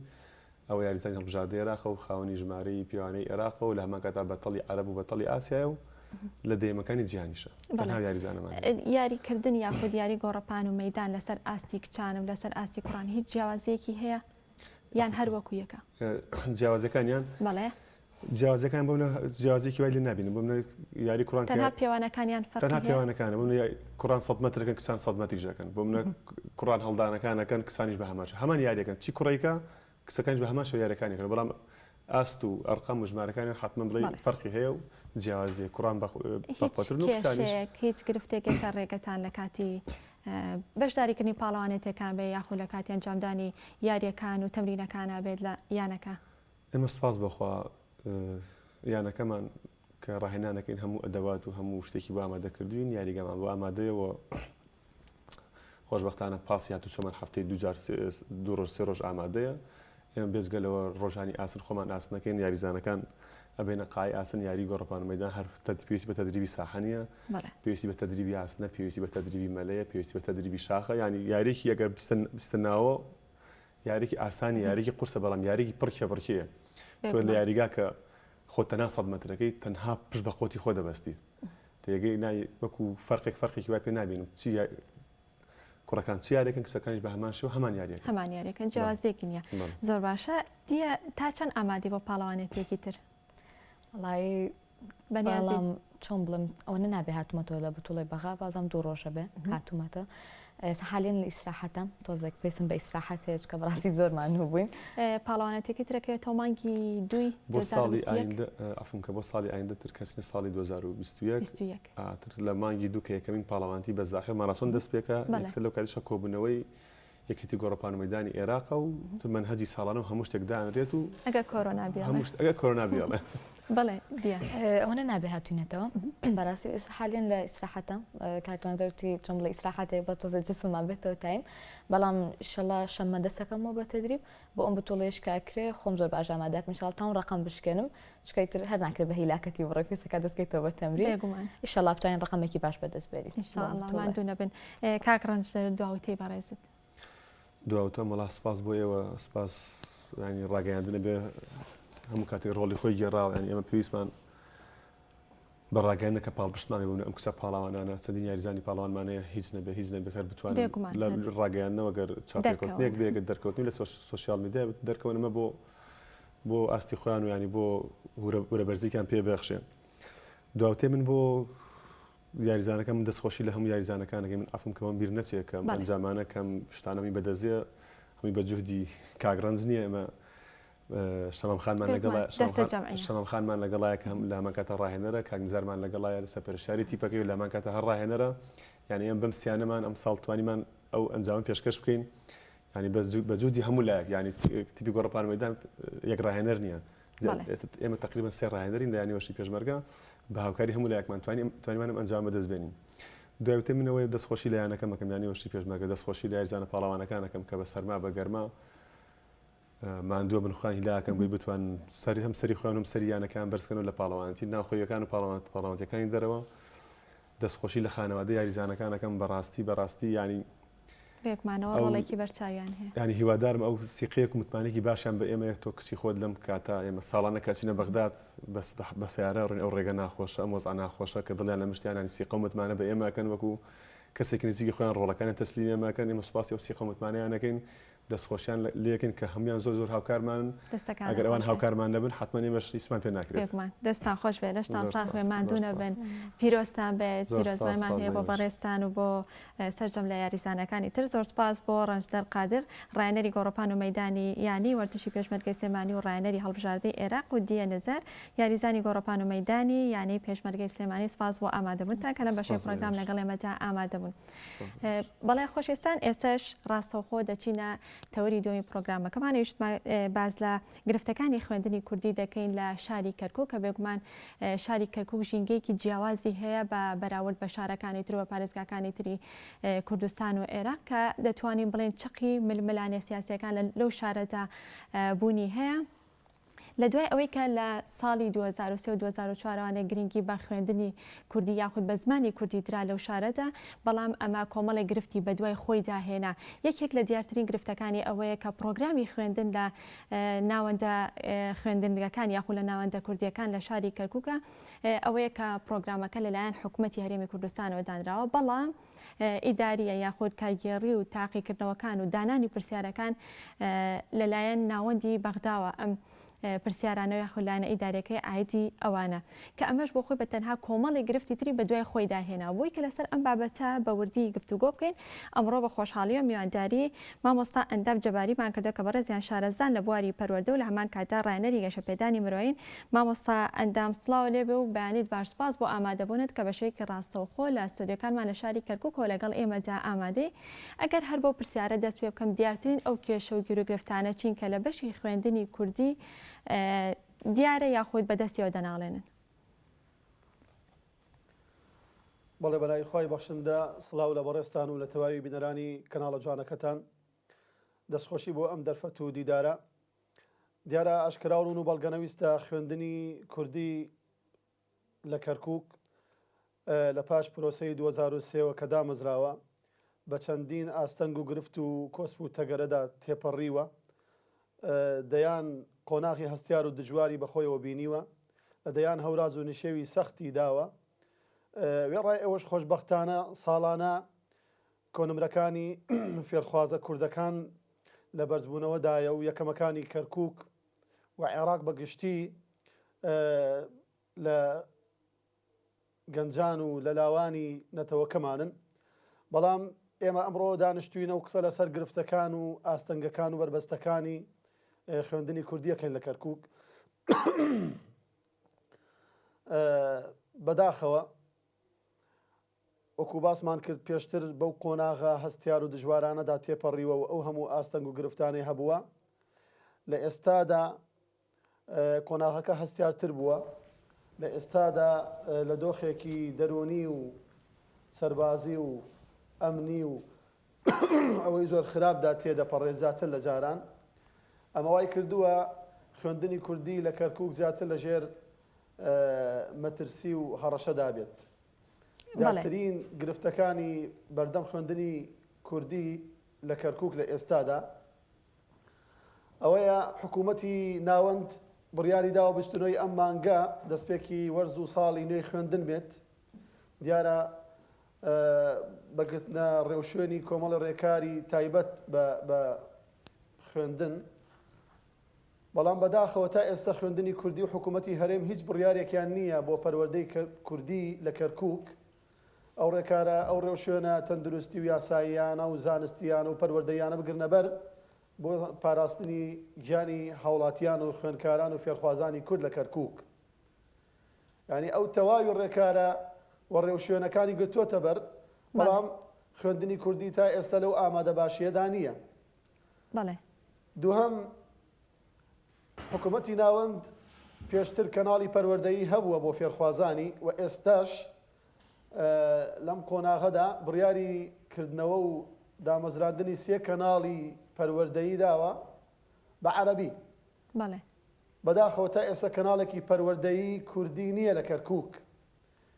ئەوە یاریزانی هەڵبژاردەی عێراقە و خاوەنی ژمارەی پیاوانەی عێراقە و لە هەمان کاتا بەتەڵی عەرەب و بەتەڵی ئاسیایە و لە دەیەمەکانی جیهانیشە تەنها یاریزانەمان یاریکردن یاخود یاری گۆڕەپان و مەیدان لەسەر ئاستی کچانم لەسەر ئاستی کوڕان هیچ جیاوازەیەکی هەیە یان هەر وەکو یەکە جیاوازەکانیان بەڵێ جیاوازەکان بۆ جیاوازێکی وای لێ نبینم بۆ پیاوانەکانی کوڕان تەنها پیاوانەکانیان تەنها پیاوانەکانە بۆ کوڕان 100 مەترەکەن کچان 100 مەتریش دەکەن بۆ منە کوڕان هەڵدانەکانەکەن کسانیش بە هەماشە هەمان یاریەکەن چی کوڕیکە کچەکانیش بە هەماشە یاریەکانیەکەن بەڵام ئاست و ئەرقام و ژمارەکانی حتمما بڵێ فەرقی هەیە و جیاوازی کوڕان بەخۆترن و کچانیش هیچ گرفتێکێکە ڕێگەتان لە کاتی بەشداریکردنی پاڵەوانێتەکان بێ یاخود لە کاتی ئەنجامدانی یاریەکان و تەمرینەکانە بێت لە یانەکە ئێمە سوپاس بەخوا یانەکەمان کە ڕاهێنانەکەین هەموو ئەدەوات و هەموو شتێکی بۆ ئامادەکردوین یاریگەمان بۆ ئامادەیەوە خۆشبەختانە پاسی هاتو چۆمان هەفتەی دوو ڕۆژ سێ ڕۆژ ئامادەیە ئێمە بێجگەلەوە ڕۆژانی ئاسن خۆمان ئاسنەکەین یاریزانەکان ئەبێنە قای ئاسن یاری گۆڕەپان مەیدان هەر پێویستی بە تەدریبی ساحەنیە پێویستی بە تەدریبی ئاسنە پێویستی بە تەدریبی مەلەیە پێویستی بە تەدریبی شاخە ینی یاریێکی ئەگەر بستناوە یاریێکی ئاسانی یاریێکی قورسە بەڵام یاریێکی پڕکێ تۆ لە یاریگا کە خۆ تەنها 100 مەترەکەی تەنها پشت بە خۆتی خۆ دەبەستیت تێگەی نای وەکو فەرقێکی وای پێ نابینم کوڕەکان چ یاریەکەن کچەکانیش بە هەمان شێوە هەمان یاریەکەن جیاوازێکی نییە زۆر باشە دیە تا چەند ئامادەی بۆ پاڵەوانێتێکی تر وڵی بەڵام چۆن بڵم ئەوە نابێ هاتوومەتەوە لە بتوڵی بەغا بازم دوو ڕۆژە بێ هاتوومەتە حاليا لإستراحة توزك بيسم بإستراحة هيك كبراسي زور ما نوبين پاڵەوانێتێکی ترەکەوێت تۆمانگی دوی بۆ ساڵی ئاینده ئەفم کە بۆ ساڵی ئاینده ترکەچنە ساڵی 2021 ئاتر لە مانگی دوو کە یەکەمین پاڵەوانتی بە زاخر ماراسۆن دەست پێکە یەکسەر لەو کاتیشە کۆبوونەوەی یەکێتی گۆڕەپان و مەیدانی عێراقە و منهەجی ساڵانە و هەموو شتێک دانرێت و ئەگە کۆرۆنا بێڵێ ئەگە کۆرۆنا بێڵێ بەڵێ دیە ئەوە نابێ هاتوونێتەوە بەڕاستی حاليا لە ئیسراحەتە کاکتۆنەرتی چۆم لە ئیسراحەتێ بە تۆزە جسممان بێتەوە تایم بەڵام شەڵا شەمە دەستەکەمەوە بە تدریب بۆ ئەم بتوڵێش کاکرێ خۆم زۆر باش ئامادەکەم ئینشاڵڵا تاون ڕقم بشکێنم چکەیتر هەر ناکرێت بە هیلاکەتی بڕێ پێسەکە دەستکەیتەوە بە تەمرین ئینشاڵڵا بتوانین ڕقمێکی باش بەدەست بێنین ئینشاڵڵا ماندوو نەبن کاک ڕەنج دواوتەی بەڕێزت دواوتە مەڵا سپاس بۆ ئێوە سپاس ینی ڕاگەیاندنە بێ هەموو کاتێک ڕۆڵی خۆی گێڕاوە ینی ئێمە پێویستمان بە ڕاگەیاندنە کە پاڵپشتمانی بوون ئەم کچە پاڵاوانانە چەندین یاریزانی پاڵەوانمانەیە هیچ نەبێ بەکار بتوانین لە ڕاگەیاندنەوە گەر چاپێکوتنێک بێگە دەرکەوتنی لە سوشیال میدیا دەرکەونەمە بۆ ئاستی خۆیان و ینی بۆ وەرەبەرزیکیان پێ بەخشێ دواوتێ من بۆ یاریزانەکە من دەستخۆشی لە هەموو یاریزانەکانەکەی من ئەفم کەەوە بیر نەچێت کەم ئەنجامانە کەم شتانەمی بەدەزیە هەمی بە جوهدی کاگڕەنج نییە ئەمە شەمەمخانمان لەگەڵایە کە هەم لامان کاتە ڕاهێنەرە کاگنجارمان لەگەڵایە لە سەپەرشتاری تیپەکەی و لامان کاتە هەر ڕاهێنەرە یعنی ئەم بەم سییانەمان ئەم ساڵ توانیمان ئەو ئەنجام پێشکەش بکەین ینی بەجودی هەموو لایەک ینی تیپی گۆڕپان مەدان یەک ڕاهێنەر نییە ئێمە تقریبا سێ ڕاهێنەرین لە ینیوەشی پێشمەرگە بە هاوکاری هەموو لایەکمان توانیمانم ئەنجام بەدەست بێنین دوایوتە منەوەی دەستخۆشی لایەنەکەم مەکەم ینیوەشی پێشمەرگە دەستخۆشی لای زانە پاڵاوانەکانەکەم کە بە سەرما بە گەرما ماندووە بنخوانی لاکەم بۆی بتوان سەری هەم سەری خۆیانم سەریانەکان بەرزکەنەوە لە پاڵەوانەتی ناوخۆیەکان و پاڵاوانەتەکانی دەرەوە دەستخۆشی لە خانەوادە یاریزانەکانەکەم بەڕاستی ینی بێکمانەوە ڕۆڵێکی بەرچاویان هەیە ینی هیوادارم ئەو سیقەیەک و متمانێکی باشیان بە ئێمە تۆ کچی خۆت لەم کاتە ئێمە ساڵانە کاچینە بەغداد بە سیارە ڕێن ئەو ڕێگە ناخۆشە ئەم وەزع ناخۆشە کە دڵیان لە مشتیانانی سیقە و متمانە بە ئێمەکەن وەکو کەسێک نزیکی خۆیان ڕۆڵەکانی تەسلیم ئێمەکەن ئێمە سوپاسی ئەو سیقە و متمانەیانەکەین دەستخۆشیان لێکن کە هەمویان زۆر هاوکارمان ئەگەر ئەوان هاوکارمان نەبن حتمما ئێمەش ئیسمان پێ ناکرێت دەستان خۆش بێ لەشتان ساخێمان دوو نەبن پیرۆستان بێت پیرۆزبایمان هەیە بۆ بەڕێستان و بۆ سەرجەم لە یاریزانەکانی تر زۆر سپاس بۆ ڕەنجدەر قادر ڕایەنەری گۆڕپان و مەیدانی یانی وەرزشی پێشمەرگەی سلێمانی و ڕایەنەری هەڵبژاردەی عێراق و دیە نەزەر یاریزانی گۆڕپان و مەیدانی یانی پێشمەرگەی سلێمانی سپاس بۆ ئامادەبوونتان کە لە بەشەی پرۆگرام لەگەڵ ئێمەدا ئامادەبوون بەڵێ خۆشەویستان ئێستش ڕاستەوخۆ دەچینە تەوری دومی پرۆگرامەکەمان باز لە گرفتەکانی خوێندنی کوردی دەکەین لە شاری کەرکووک کە بێگومان شاری کەرکووک ژینگەیەکی جیاوازی هەیە بە بەراورد بە شارەکانی تر و پارێزگاکانی تری کوردستان و عێراق کە دەتوانین بڵێن چقی ململانێ سیاسیەکان لەو شارەدا بوونی هەیە لە دوای ئەوەی کە لە ساڵی 2023 و 2004 گرنگی بە خوێندنی کوردی یاخود بە زمانی کوردی درا لەو شارەدا بەڵام ئەمە کۆمەڵی گرفتی بە دوای خۆی داهێنا یەکێک لە دیارترین گرفتەکانی ئەوەیە کە پرۆگرامی خوێندن لە ناوەندە خوێندنگەکان یاخود لە ناوەندە کوردیەکان لە شاری کەرکووکە ئەوەیە کە پرۆگرامەکە لەلایەن حکوومەتی هەرێمی کوردستانەوە دانراوە بەڵام ئیداریە یاخود کارگێڕی و تاقیکردنەوەکان و دانانی پرسیارەکان لەلایەن ناوەندی بەغداوە ئەم پرسیارانەوە خولانە ئیدارەکەی ئایدی ئەوانە کە ئەمەش بۆ خۆی بەتەنها کۆمەڵی گرفتی تری بە دوای خۆی داهێنا بۆی کە لەسەر ئەم بابەتە بە وردی گفتوگۆ بکەین ئەمڕۆ بە خۆشحاڵی و میوانداری مامۆستا ئەندام جەباریمان کردە کە بەڕێزیان شارەزان لە بواری پەروەردە و لە هەمان کاتا ڕایەنەری گەشەپێدانی مرۆین مامۆستا ئەندام سڵاو لێبێ و بەیانیت باش سپاس بۆ ئامادەبوونت کە بەشەیەکی ڕاستەوخۆ لە ستۆدیۆکانمان لە شاری کەرکووکەوە لەگەڵ ئێمەدا ئامادەی ئەگەر هەر بۆ پرسیارە دەست پێ بکەم دیارترین ئەو کێشە و گیرۆگرفتانە چین کە لە بەشی خوێندنی کوردی دیارە یاخود بەدەستیەوە دەناڵێنن بەڵێ بەلای خۆی بەخشندە سڵاو لە بەڕێستان و لە تەواوی بینەرانی کەناڵە جوانەکەتان دەستخۆشی بۆ ئەم دەرفەت و دیدارە دیارە ئاشکراون و بەڵگەنەویستە خوێندنی کوردی لە کەرکووک لە پاش پرۆسەی 2023ەوە کە دامەزراوە بە چەندین ئاستەنگ و گرفت و کۆسپ و تەگەرەدا تێپەڕیوە دەیان قۆناغی هەستیار و دژواری بەخۆیەوە بینیوە لە دەیان هەوراز و نشێوی سەختی داوە وێڕای ئەوەش خۆشبەختانە ساڵانە کۆنمرەکانی فێرخوازە کوردەکان لە بەرزبوونەوەدایە و یەکەمەکانی کەرکووک و عێراق بەگشتی لە گەنجان و لە لاوانی نەتەوەکەمانن بەڵام ئێمە ئەمڕۆ دانیشتوینە و قسە لەسەر گرفتەکان و ئاستەنگەکان و بربەستەکانی خوێندنی کوردیەکەین لە کەرکووک بەداخەوە وەکو باسمان کرد پێشتر بەو قۆناغا هەستیار و دژوارانەدا تێپەڕیوە و ئەو هەموو ئاستەنگ و گرفتانەی هەبووە لە ئێستادا قۆناغەکە هەستیارتر بووە لە ئێستادا لە دۆخێکی دەرونی و سەربازی و ئەمنی و ئەوەی زۆر خراپدا تێدەپەڕێ زیاتر لە جاران ئەمە وای کردووە خوێندنی کوردی لە کەرکووک زیاتر لە ژێر مەترسی و هەڕەشەدا بێت دیارترین گرفتەکانی بەردەم خوێندنی کوردی لە کەرکووک لە ئێستادا ئەوەیە حکوومەتی ناوەند بڕیاری داوە بستنەوەی ئەم مانگە دەستپێکی وەرز و ساڵی نوێی خوێندن بێت دیارە بەگرتنە ڕێوشێنی کۆمەڵە ڕێکاری تایبەت بە خوێندن بەڵام بەداخەوە تا ئێستا خوێندنی کوردی و حکوومەتی هەرێم هیچ بڕیارێکیان نییە بۆ پەروەردەی کوردی لە کەرکووک ئەو ڕێکارە ئەو ڕێوشێنە تەندروستی و یاساییانە و زانستیان و پەروەردەیانە بگرنە بەر بۆ پاراستنی گیانی هاوڵاتیان و خوێندکاران و فێرخوازانی کورد لە کەرکووک. ینی ئەو تەواوی ڕێکارە و ڕێوشوێنەکانی گرتووەتە بەر، بەڵام خوێندنی کوردی تا ئێستا لەو ئامادە باشیەدا نییە. دووهەم حکوومەتی ناوەند پێشتر کەناڵی پەروەردەیی هەبووە بۆ فێرخوازانی و ئێستاش لەم قۆناغەدا بڕیاری کردنەوە و دامەزراندنی 3 کەناڵی پەروەردەیی داوە بە عەرەبی. بەداخەوە تا ئێستا کەناڵێکی پەروەردەیی کوردی نییە لە کەرکووک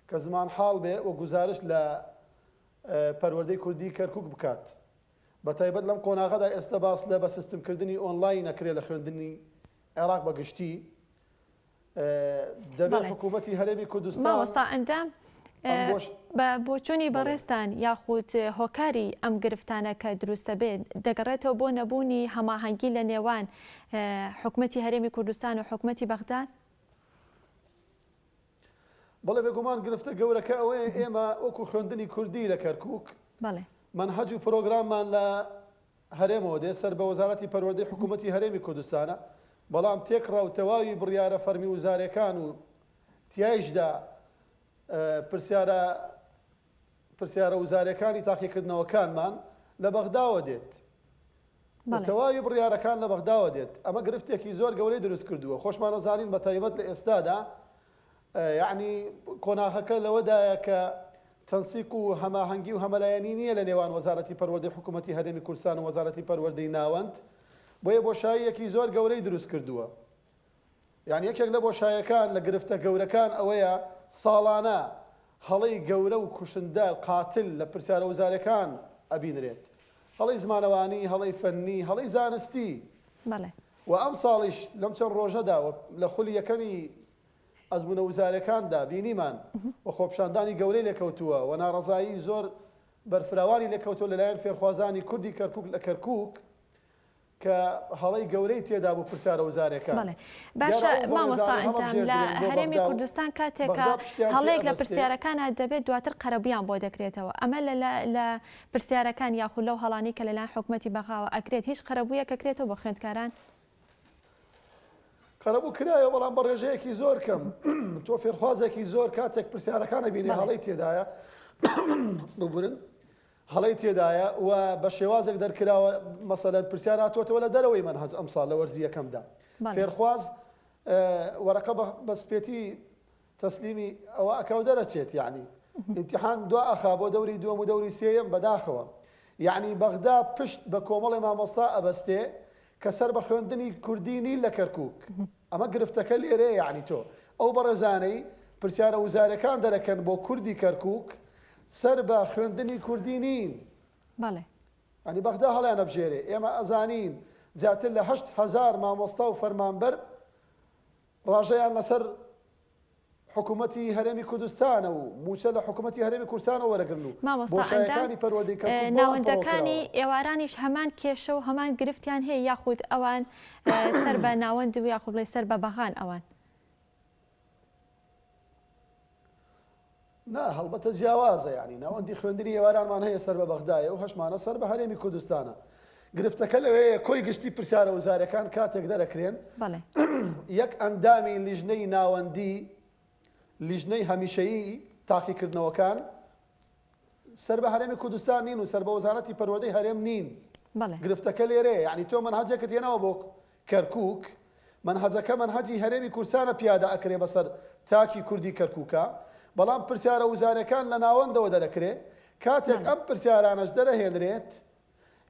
کە زمان حاڵ بێ و گزارش لە پەروەردەی کوردی کەرکووک بکات. بە تایبەت لەم قۆناغەدا ئێستا باس لە بە سیستمکردنی ئۆنلاین نەکرێت لە خوێندنی عێراق بەگشتی. دەبێت حکوومەتی هەرێمی کوردستان ماوەستا ئەندام بۆ چوونی بەڕێستان یاخود هۆکاری ئەم گرفتانە کە دروستە بێت دەگەڕێتەوە بۆ نەبوونی هەماهەنگی لە نێوان حکوومەتی هەرێمی کوردستان و حکوومەتی بەغداد؟ بەڵێ بێگومان گرفتە گەورەکە ئەوەیە ئێمە وەکو خوێندنی کوردی لە کەرکووک منهەج و پرۆگراممان لە هەرێمەوە دێ سەر بە وەزارەتی پەروەردەی حکوومەتی هەرێمی کوردستانە، بەڵام تێکڕا و تەواوی بڕیارە فەرمی وزارەکان و تیایشدا پرسیارە وزارەکانی تاقیکردنەوەکانمان لە بەغداوە دێت. تەواوی بڕیارەکان لە بەغداوە دێت. ئەمە گرفتێکی زۆر گەورەی دروست کردووە. خۆشمان نەزانین بە تایبەت لە ئێستادا یعنی قۆناغەکە لەوەدایە کە تەنسیق و هەماهەنگی و هەمەلایەنی نییە لە نێوان وەزارەتی پەروەردەی حکوومەتی هەرێمی کوردستان و وەزارەتی پەروەردەی ناوەند، بۆیە بۆشاییەکی زۆر گەورەی دروست کردووە. یعنی یەکێک لە بۆشایەکان لە گرفتە گەورەکان ئەوەیە ساڵانە هەڵەی گەورە و کوشندە قاتل لە پرسیارە وزارەکان ئەبینرێت. هەڵەی زمانەوانی، هەڵەی فەنی، هەڵەی زانستی. و ئەم ساڵیش لەم چەند ڕۆژەدا لە خولی یەکەمی ئەزمونە وزارەکاندا بینیمان و خۆپشاندانی گەورەی لێکەوتووە و ناڕەزایی زۆر بەرفراوانی لێکەوتووە لەلایەن فێرخوازانی کوردی کەرکووک لە کەرکووک کە هەڵەی گەورەی تێدا بوو پرسیارە وزارەکان. باشە مامۆستا ئەندام لە هەرێمی کوردستان کاتێکە هەڵەیەک لە پرسیارەکانە دەبێت دواتر قەرەبیان بۆ دەکرێتەوە. ئەمە لە پرسیارەکان یاخود لەو هەڵانی کە لەلایەن حکوومەتی بەغاوە ئەکرێت هیچ قەرەبوویە کەکرێتەوە بۆ خوێندکاران؟ قەرەبوو کرایە، بەڵام بە ڕێژەیەکی زۆر کەم. تۆ فێرخوازێکی زۆر کاتێک پرسیارەکانە بینی هەڵەی تێدایە ببورن هەڵەی تێدایە و بە شێوازێک دەرکراوە مەسەلەن پرسیار هاتووەتەوە لە دەرەوەی منهەج ئەمساڵ لە وەرزیەکەمدا. فێرخواز وەرەقە بە سپێتی تەسلیمی ئەوە ئەکەو دەرەچێت، یعنی ئیمتیحان دو ئەخا بۆ دەوری دووەم و دەوری سێیەم بەداخەوە. یعنی بەغدا پشت بە کۆمەڵی مامۆستا ئەبەستێ کە سەر بە خوێندنی کوردی نیل لە کەرکووک. ئەمە گرفتەکە لێرەیە. یعنی تۆ ئەو بەڕێزانەی پرسیارە وزارەکان دەرەکەن بۆ کوردی کەرکووک سەر بە خوێندنی کوردی نین. ئەنی بەغدا هەڵیان ئەبژێرێ. ئێمە ئەزانین زیاتر لە 8,000 مامۆستا و فەرمانبەر ڕاژەیان لەسەر حکوومەتی هەرێمی کوردستانە و موچە لە حکوومەتی هەرێمی کوردستانەوە وەرەگرن و بۆشایەکانی پەروەردەی کەرکووک ناوەندەکانی ئێوارانیش هەمان کێشە و هەمان گرفتیان هەیە یاخود ئەوان سەر بە ناوەند و یاخود بڵێ سەر بە بەغان ئەوان؟ نا هەڵبەتە جیاوازە. یعنی ناوەندی خوێندنی ئێوارانمان هەیە سەر بە بەغدایە و هەشمانە سەر بە هەرێمی کوردستانە. گرفتەکە لەوەیە کۆی گشتی پرسیارە وزارەکان کاتێک دەرەکرێن یەک ئەندامی لیژنەی ناوەندی لیژنەی هەمیشەیی تاقیکردنەوەکان سەر بە هەرێمی کوردستان نین و سەر بە وەزارەتی پەروەردەی هەرێم نین. گرفتەکە لێرەیە. یعنی تۆ منهەجەکەت هێناوە بۆ کەرکووک، منهەجەکە منهەجی هەرێمی کوردستانە پیادە ئەکرێ بەسەر تاکی کوردی کەرکووکە، بەڵام پرسیارە وزارەکان لە ناوەندەوە دەرەکرێ. کاتێک ئەم پرسیارانەش دەرەهێنرێت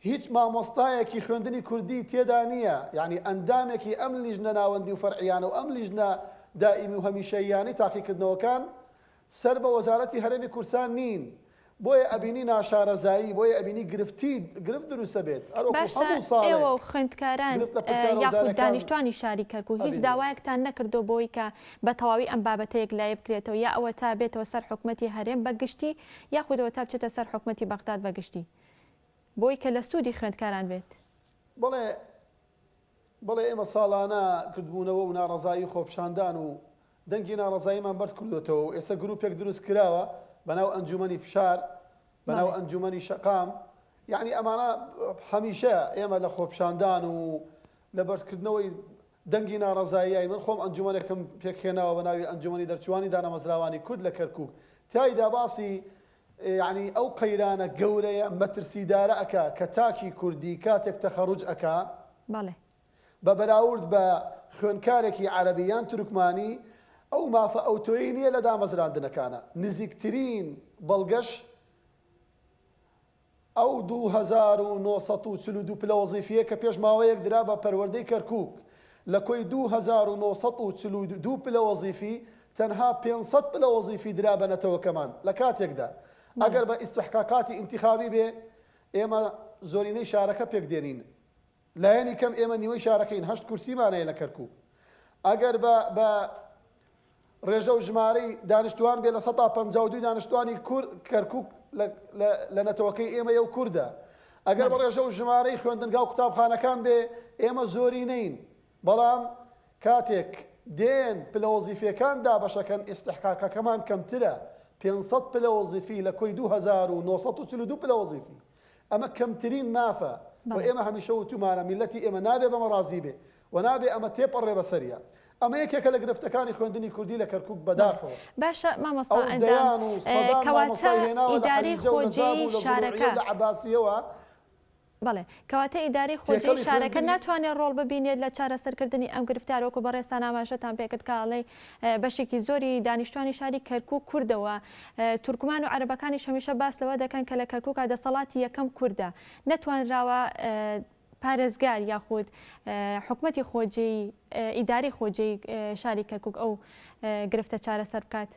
هیچ مامۆستایەکی خوێندنی کوردی تێدا نییە. یعنی ئەندامێکی ئەم لیژنە ناوەندی و فەرعیانە و ئەم لیژنە دائیمی و هەمیشەییانی تاقیکردنەوەکان سەر بە وەزارەتی هەرێمی کوردستان نین. بۆیە ئەبینی ناشارەزایی، بۆیە ئەبینی گرفت دروستە بێت. ئێوە و خوێندکاران یاخود دانیشتوانی شاری کەرکووک هیچ داوایەکتان نەکردو بۆی کە بە تەواوی ئەم بابەتەیەک لایە بکرێتەوە، یا ئەوە تا بێتەوە سەر حکوومەتی هەرێم بەگشتی یاخودەوە تا بچێتە سەر حکوومەتی بەغداد بەگشتی بۆی کە لە سوودی خوێندکاران بێت؟ بەڵێ ئێمە ساڵانە کردبوونەوە و ناڕەزایی خۆپشاندان و دەنگی ناڕەزاییمان بەرز کردوێتەوە و ئێستا گروپێک دروست کراوە بەناو ئەنجومەنی فشار، بەناو ئەنجومەنی شەقام. یعنی ئەمانە هەمیشە ئێمە لە خۆپشاندان و لە بەرزکردنەوەی دەنگی ناڕەزاییای من خۆم ئەنجومەنێکم پێکهێناوە بە ناوی ئەنجومەنی دەرچوانی دانەمەزراوانی کورد لە کەرکووک تایدا باسی یعنی ئەو قەیرانە گەورەیە مەترسیدارە ئەکا کە تاکی کوردی کاتێک تەخەڕوج ئەکا بە بەراورد بە خوێنکارێکی عەرەبیان تورکمانی ئەو مافە ئەوتۆیی نییە لە دامەزراندنەکانە نزیکترین بەڵگەش ئەو 2942 پلە وەزیفیە کە پێش ماوەیەک درا بە پەروەردەی کەرکووک لە کۆی 2942 پلە وەزیفی تەنها 500 پلە وەزیفی درا بە نەتەوەکەمان لە کاتێکدا ئەگەر بە ئیستحقاقاتی ئینتیخابی بێ ئێمە زۆرینەی شارەکە پێک دێنین لایەنی کەم ئێمە نیوەی شارەکەین 8 کورسیمانەیە لە کەرکووک ئەگەر بە ڕێژە و ژمارەی دانیشتوان بێ لە 152 دانیشتوانی کەرکووک لە نەتەوەکەی ئێمە یەو کووردە ئەگەر بە ڕێژە و ژمارەی خوێندنگا و قوتابخانەکان بێ ئێمە زۆری نین بەڵام کاتێک دێن پلە وەزیفیەکان دابەشەکەن ئیستحقاقەکەمان کەمترە 500 پلە وەزیفی لە کۆی 2942 پلە وەزیفی ئەمە کەمترین مافە و ئێمە هەمیشە وتومانە میلەتی ئێمە نابێ بەمە ڕازی بێ و نابێ ئەمە تێپەڕێ بەسەریە ئەمە یەکێکە لە گرفتەکانی خوێندنی کوردی لە کەرکووک بەداخەوە باشە مامۆستا ئەندام کەواتە ئیداری خۆجێی شارەکە لە عەباسیەوە بەڵێ کەواتە ئیداری خۆجێی شارەکە ناتوانێت ڕۆڵ ببینێت لە چارەسەرکردنی ئەم گرفتارۆکو بەڕێستان ئاماژەتان پێکرد کاڵێ بەشێکی زۆری دانیشتوانی شاری کەرکووک کوردەوە تورکمان و عەرەبەکانی هەمیشە باس لەوە دەکەن کە لە کەرکووکا دەسەڵاتی یەکەم کووردە نەتوانراوە پارێزگار یاخود حکومەتی خۆجێی ئیداری خۆجێی شاری کەرکووک ئەو گرفتە چارەسەر بکات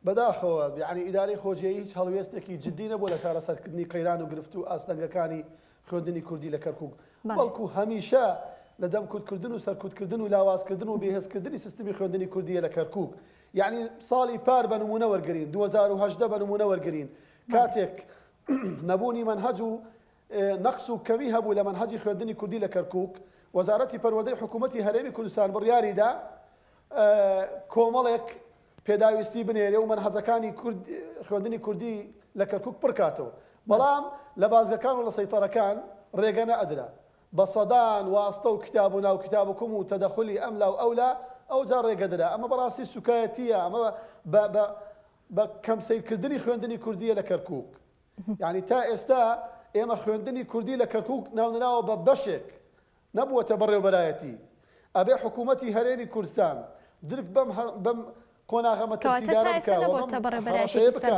بەداخەوە یعنی ئیداری خۆجێی هیچ هەڵوێستێکی جددی نەبوو لە چارەسەرکردنی قەیران و گرفت و ئاستەنگەکانی خوێندنی کوردی لە کەرکووک بەڵکو هەمیشە لە دەمکوتکردن و سەرکوتکردن و لاوازکردن و بێهێزکردنی سیستمی خوێندنی کوردیە لە کەرکووک یعنی ساڵی پار بە نمونە وەرگرین 2018 بە نمونە وەرگرین کاتێک نەبوونی منهەج و نەقص و کەمی هەبوو لە منهەجی خوێندنی کوردی لە کەرکووک وەزارەتی پەروەردەی حکوومەتی هەرێمی کوردستان بڕیاریدا کۆمەڵێک پێداویستی بنێرێ و منهەجەکانی خوێندنی کوردی لە کەرکووک پڕکاتەوە بەڵام لە بازگەکان و لە سەیتەڕەکان ڕێگە نەئەدرا بە سەدان واستە و کتاب و ناو کتابکم و تەدەخلی ئەملا و ئەولا ئەو جا ڕێگەدرا ئەمە بەڕاستی سوکایەتیە ئەمە بە کەمسەیرکردنی خوێندنی کوردیە لە کەرکووک یعنی تا ئێستا ئێمە خوێندنی کوردی لە کەرکووک ناونراوە بە بەشێک نەبووەتە بەڕێوەبەرایەتی ئەبێ حکوومەتی هەرێمی کوردستان درک بەم قۆناغە مەترسیدارە بکە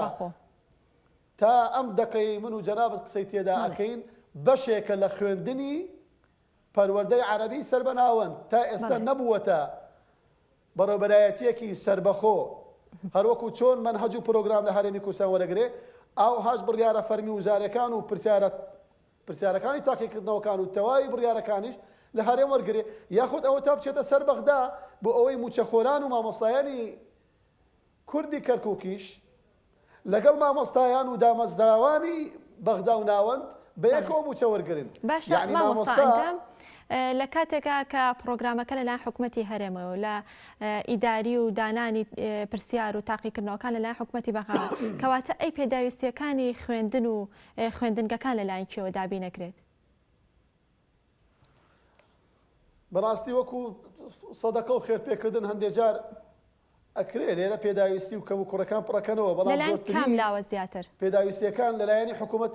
تا ئەم دەقەی من و جەنابەت قسەی تێدا ئەکەین بەشێکە لە خوێندنی پەروەردەی عەرەبی سەربەناوەند تا ئێستا نەبووەتە بەڕێوەبەرایەتیەکی سەربەخۆ هەروەکو چۆن منهەج و پرۆگرام لە هەرێمی کوردستان وەرەگرێ ئاو هاش بڕیارە فەرمی وزارەکان و پرسیارەکانی تاقیکردنەوەکان و تەواوی بڕیارەکانیش لە هەرێم وەرگرێ یاخود ئەوە تا بچێتە سەر بەغدا بۆ ئەوەی موچەخۆران و مامۆستایانی کوردی کەرکووکیش لەگەڵ مامۆستایان و دامەزراوانی بەغدا و ناوەند بە یەکەوە موچە وەرگرن باشە مامۆستا لە کاتێکا کە پرۆگرامەکە لەلایەن حکوومەتی هەرێمەوە لە ئیداری و دانانی پرسیار و تاقیکردنەوەکان لەلایەن حکوومەتی بەغاوە کەواتە ئەی پێداویستیەکانی خوێندن و خوێندنگەکان لەلایەن کێوە دابین نەکرێت بەڕاستی وەکو سەدەقە و خێرپێکردن هەندێک جار ئەکرێ لێرە پێداویستی و کەم و کوڕەکان پڕەکەنەوە بەڵام کام لاوە زیاتر پێداویستیەکان لەلایەنی حکوومەت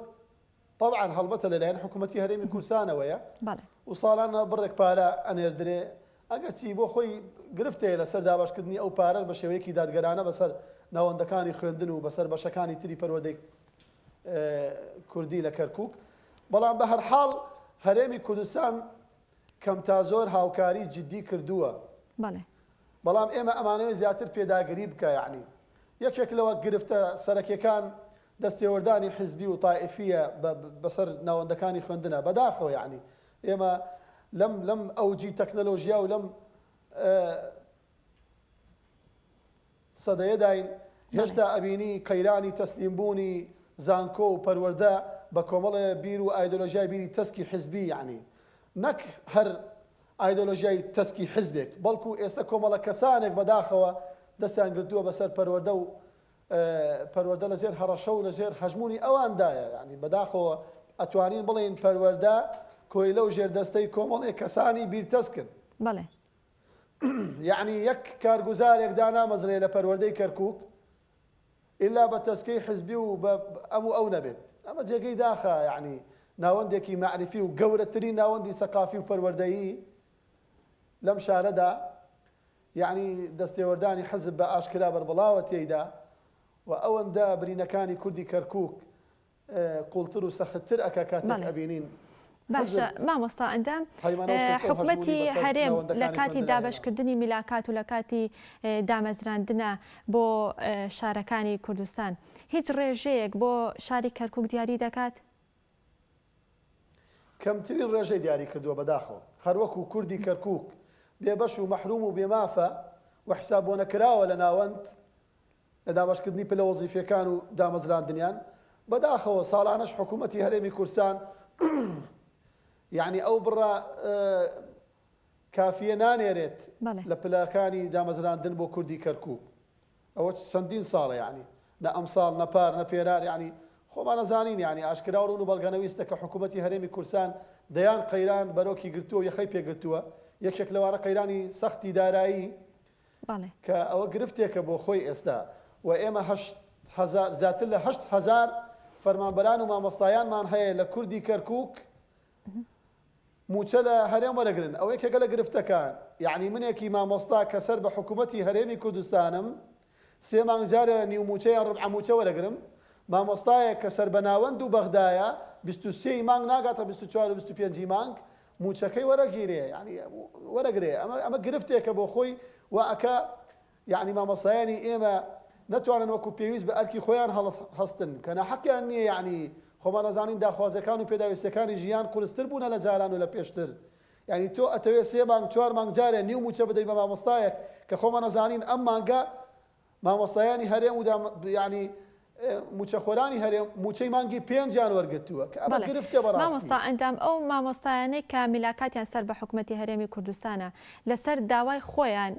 طبعا هەڵبەتە لەلایەن حکوومەتی هەرێمی کوردستانەوەیە و ساڵانە بڕێک پارە ئەنێردرێ ئەگەر چی بۆ خۆی گرفتەیە لەسەر دابشکردنی ئەو پارە بە شێوەیەکی دادگەرانە بەسەر ناوەندەکانی خوێندن و بەسەر بەشەکانی تری پەروەردەی کوردی لە کەرکووک بەڵام بە هەرحاڵ هەرێمی کوردستان کەم تا زۆر هاوکاری جددی کردووە بەڵام ئێمە ئەمانەوە زیاتر پێداگری بکە یعنی یەکێک لەوە گرفتە سەرەکیەکان دەستێوەردانی حزبی و تائیفیە بەسەر ناوەندەکانی خوێندنە بەداخەوە یعنی ئێمە لەم ئەوجی تەکنەلۆژیا و لەم سەدەیەداین هێشتا ئەبینی قەیرانی تەسلیمبوونی زانکۆ و پەروەردە بە کۆمەڵە بیر و ئایدۆلۆژیای بیری تەسکی حزبی یعنی نەک هەر ئایدۆلۆژیای تەسکی حزبێک بەڵکو ئێستا کۆمەڵە کەسانێک بەداخەوە دەستیان گرتووە بەسەر پەروەردە و پەروەردە لەژێر هەڕەشە و لەژێر هەژمونی ئەواندایە یعنی بەداخەوە ئەتوانین بڵێن پەروەردە کۆی لەو ژێردەستەی کۆمەڵێک کەسانی بیرتەس کرد بەڵێ یعنی یەک کارگوزارێک دانامەزرێ لە پەروەردەی کەرکووک ئللا بە تەسکەی حزبی و ئەو نەبێت ئەمە جێگەی داخە یعنی ناوەندێکی معرفی و گەورەترین ناوەندی سەقافی و پەروەردەیی لەم شارەدا یعنی دەستێوەردانی حزب بە ئاشکرا بەربڵاوە تێیدا و ئەوەندە برینەکانی کوردی کەرکووک قوڵتر و سەختتر ئەکە کاتێک ئەبینین. باشە مامۆستا ئەندام حکوومەتی هەرێم لە کاتی دابشکردنی میلاکات و لە کاتی دامەزراندنە بۆ شارەکانی کوردستان هیچ ڕێژەیەک بۆ شاری کەرکووک دیاری دەکات؟ کەمترین ڕێژەی دیاری کردووە بەداخەوە هەروەکو کوردی کەرکووک بێبەش و مەحروم و بێمافە و حسابۆنەکراوە لە ناوەند لە دابشکردنی پلە وەزیفەکان و دامەزراندنیان بەداخەوە ساڵانەش حکوومەتی هەرێمی کوردستان یعنی ئەو بڕە کافیە نانێرێت لە پلەکانی دامەزراندن بۆ کوردی کەرکووک ئەوە چەندین ساڵە یعنی نە ئەمساڵ نەپار نە پێرار یعنی خۆمان نەزانین یعنی ئاشکرا و ڕوون و بەڵگەنەویستە کە حکوومەتی هەرێمی کوردستان دەیان قەیران بەرۆکی گرتووە و یەخەی پێگرتووە یەکێک لەوانە قەیرانی سەختی دارایی کە ئەوە گرفتێکە بۆ خۆی ئێستا و ئێمە زیاتر لە 8,000 فەرمانبەران و مامۆستایانمان هەیە لە کوردی کەرکووک موچە لە هەرێم وەرەگرن ئەو یەکێکە لە گرفتەکان یعنی منێکی مامۆستا کە سەر بە حکوومەتی هەرێمی کوردستانم 3 مانگ جارە نیو موچەیان ڕبع موچە وەرەگرم مامۆستایە کە سەر بە ناوەند و بەغدایە 23 مانگ ناگاتە 24 و 25 مانگ موچەکەی وەرەگیرێ یعنی وەرەگرێ ئەمە گرفتێکە بۆ خۆی و ئەکە یعنی مامۆستایانی ئێمە نەتوانن وەکو پێویست بە ئەرکی خۆیان هەستن کە نەحەقیان نییە یعنی خۆمان نەزانین داخوازەکان و پێداویستەکانی ژیان قورستر بوونە لە جاران و لە پێشتر یعنی تۆ ئەتەوێت 3 مانگ 4 مانگ جارێ نیو موچە بدەیت بە مامۆستایەک کە خۆمان نەزانین ئەم مانگە مامۆستایانی هەرێم و ینی موچەخۆرانی هەرێم موچەی مانگی 5 وەرگرتووە کە ئەمە گرفتێ بەڕاستی. مامۆستا ئەندام ئەو مامۆستایانەی کە میلاکاتیان سەر بە حکوومەتی هەرێمی کوردستانە لەسەر داوای خۆیان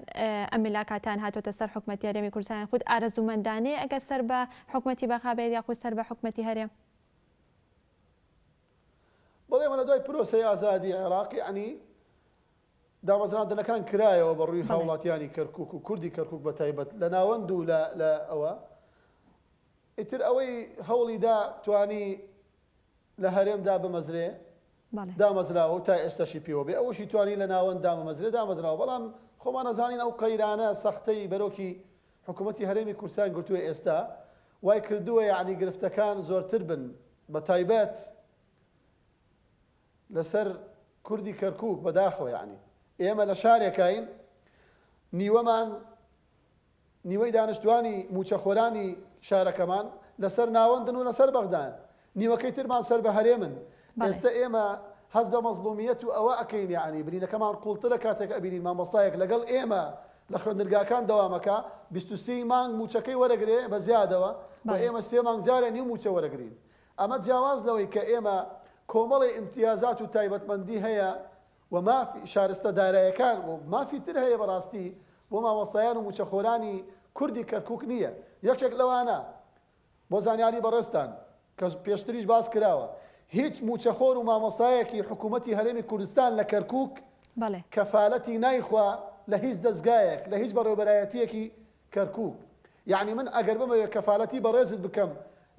ئەم میلاکاتان هاتوۆتە سەر حکوومەتی هەرێمی کوردستان خود ئارەزومەندانەیە ئەگەر سەر بە حکوومەتی بەخابێت یاخود سەر بە حکوومەتی هەرێم بەڵێ مە لە دوای پرۆسەی ئازادی عێراق ینی دامەزراندنەکان کرایەوە بە ڕووی هاوڵاتیانی کەرکووک و کوردی کەرکووک بە تایبەت لە ناوەند و لە ئەوە ئیتر ئەوەی هەوڵیدا توانی لە هەرێمدا بمەزرێ دامەزراوە و تا ئێستاشی پێوە بێ ئەوەشی توانی لە ناوەند دامەمەزرێ دامەزراوە بەڵام خۆمان نەزانین ئەو قەیرانە سەختەی بەرۆکی حکوومەتی هەرێمی کوردستان گرتووە ئێستا وای کردووە یعنی گرفتەکان زۆرتر بن بە تایبەت لەسەر کوردی کەرکووک بەداخەوە یعنی ئێمە لە شارێکین نیوەمان نیوەی دانیشتوانی موچەخۆرانی شارەکەمان لەسەر ناوەندن و لەسەر بەغدان نیوەکەی ترمان سەر بە هەرێمن ئێستا ئێمە هەست بە مەزلومیەت و ئەوە ئەەکەین یعنی برینەکەمان قوڵترە کاتێک ئەبینین مامۆستایەک لەگەڵ ئێمە لە خوێندنگاکان دەوامەکە 23 مانگ موچەکەی وەرەگرێ بە زیادەوە بە ئێمە 3 مانگ جارێ نیو موچە وەرەگرین ئەمە جیاواز لەوەی کە ئێمە کۆمەڵی امتیازات و تایبەتمەندی هەیە و مافی شارستە دارایەکان و مافی تر هەیە بەڕاستی بۆ مامۆستایان و موچەخۆرانی کوردی کەرکووک نییە یەکێک لەوانە بۆ زانیاری بەڕێستان کە پێشتریش باس کراوە هیچ موچەخۆر و مامۆستایەکی حکوومەتی هەرێمی کوردستان لە کەرکووک کەفالەتی نایخوا لە هیچ دەستگایەک لە هیچ بەڕێوەبەرایەتیەکی کەرکووک یعنی من ئەگەر بمەوێت کەفالەتی بەڕێزت بکەم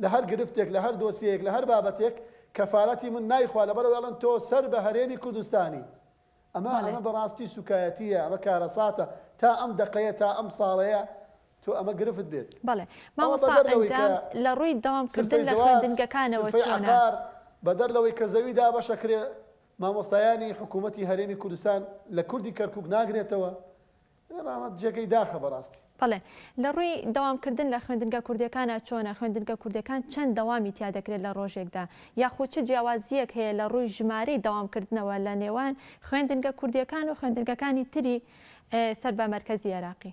لە هەر گرفتێک لە هەر دۆسیەک لە هەر بابەتێک کەفالەتی من نایخوا لەبەرەوە ئەڵێن تۆ سەر بە هەرێمی کوردستانی ئەمە بەڕاستی سوکایەتیە ئەمە کارەساتە تا ئەم دقەیە تا ئەم ساڵەیە تۆ ئەمە گرفت بێت بەڵێ مامۆستا ئەندام لە ڕووی دەوامکردن لە خوێندنگەکانەوە چۆنە بەدەر لەوەی کە زەویدا بەشەکرێ مامۆستایانی حکوومەتی هەرێمی کوردستان لە کوردی کەرکووک ناگرێتەوە ئەمە جێگەی داخە بەڕاستی بەڵێ لە ڕووی دەوامکردن لە خوێندنگە کوردەکانە چۆنە خوێندنگە کوردەکان چەند دەوامی تیا دەکرێت لە ڕۆژێکدا یاخود چ جیاوازیەک هەیە لە ڕووی ژمارەی دەوامکردنەوە لە نێوان خوێندنگە کوردەکان و خوێندنگەکانی تری سەر بە مەرکەزی عێراقی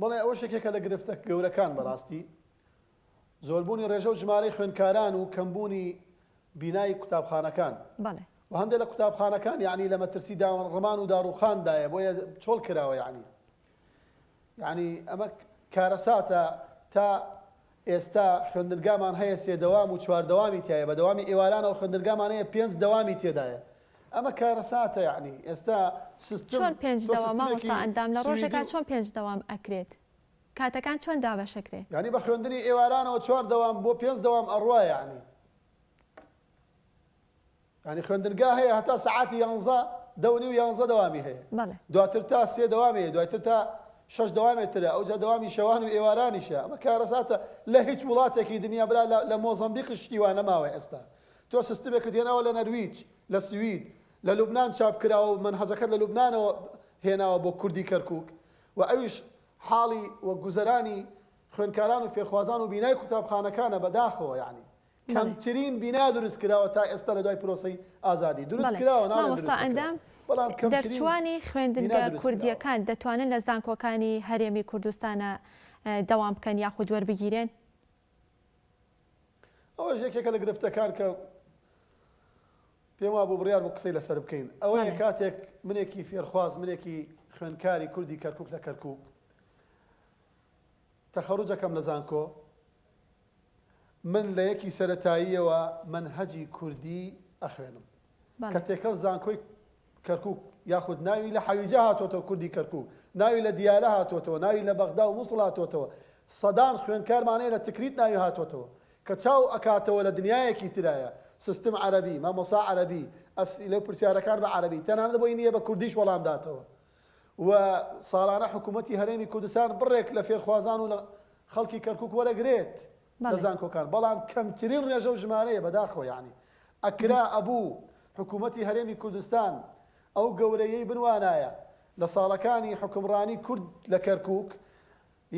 بەڵێ ئەوە شێکێکە لە گرفتە گەورەکان بەڕاستی زۆربوونی ڕێژە و ژمارەی خوێندکاران و کەمبوونی بینایی قوتابخانەکان و هەندێک لە قوتابخانەکان یعنی لە مەترسی ڕمان و داڕوخاندایە بۆیە چۆڵ کراوە یعنی یعنی ئەمە کارەساتە تا ئێستا خوێندنگامان هەیە 3 دەوام و 4 دەوامی تایە بە دەوامی ئێوارانەوە خوێندنگامان هەیە 5 دەوامی تێدایە ئەمە کارەساتە یعنی ئێستا سیستم چۆن 5 دەوام مامۆستا ئەندام لە ڕۆژێکا چۆن 5 دەوام ئەکرێت کاتەکان چۆن دابەشەکرێت یعنی بە خوێندنی ئێوارانەوە 4 دەوام بۆ 5 دەوام ئەڕوە یعنی ینی خوێندنگا هەیە هەتا سەعاتی 11 دەونی و 11 دەوامی هەیە بەڵێ دواتر تا 3 دەوامی دواتر تا 6 دەوامێترە ئەوجا دەوامی شەوان و ئێوارانیشە ئەمە کارەساتە لە هیچ وڵاتێکی دنیا برا لە مۆزەمبیق شتیوان نەماوە ئێستا تۆ سیستمێکت هێناوە لە نەرویج لە سوید لە لوبنان چاپ کراوە و منهەجەکەت لە لوبنانەوە هێناوە بۆ کوردی کەرکووک و ئەویش حاڵی وە گوزەرانی خوێنکاران و فێرخوازان و بینای قوتابخانەکانە بەداخەوە یعنی کەمترین بینا دروست کراوە تا ئێستا لە دوای پرۆسەی ئازادی دروست کراوە مامۆستا ئەندام دەرچوانی خوێندنگە کوردیەکان دەتوانن لە زانکۆکانی هەرێمی کوردستانە دەوام بکەن یاخود وەربگیرێن ئەوەش یەکێکە لە گرفتەکان کە پێم وا بوو بڕیار بۆ قسەی لەسەر بکەین ئەوەیە کاتێک منێکی فێرخواز منێکی خوێنکاری کوردی کەرکووک لە کەرکووک تەخەڕوجەکەم لە زانکۆ من لە یەکی سەرەتاییەوە منهەجی کوردی ئەخوێنم کە تێکەڵ زانکۆی کەرکووک یاخود ناوی لە حەویجە هاتۆتەوە کوردی کەرکووک ناوی لە دیالە هاتۆتەوە ناوی لە بەغدا و مووسڵ هاتۆتەوە سەدان خوێنکارمانەیە لە تکریت ناوی هاتۆتەوە کە چاو ئەکاتەوە لە دنیایەکی ترایە سیستم عەرەبی مامۆسا عەرەبی ئەسئیلە و پرسیارەکان بە عەرەبی تەنانەت بۆی نییە بە کوردیش وەڵام داتەوە و ساڵانە حکوومەتی هەرێمی کوردستان بڕێک لە فێرخوازان و لە خەڵکی کەرکووک وەرەگرێت لە زانکۆکان بەڵام کەمترین ڕێژە و ژمارەیە بەداخەوە یعنی ئەکرا ئەبوو حکوومەتی هەرێمی کوردستان ئەو گەورەیەی بنوانایە لە ساڵەکانی حکومڕانی کورد لە کەرکووک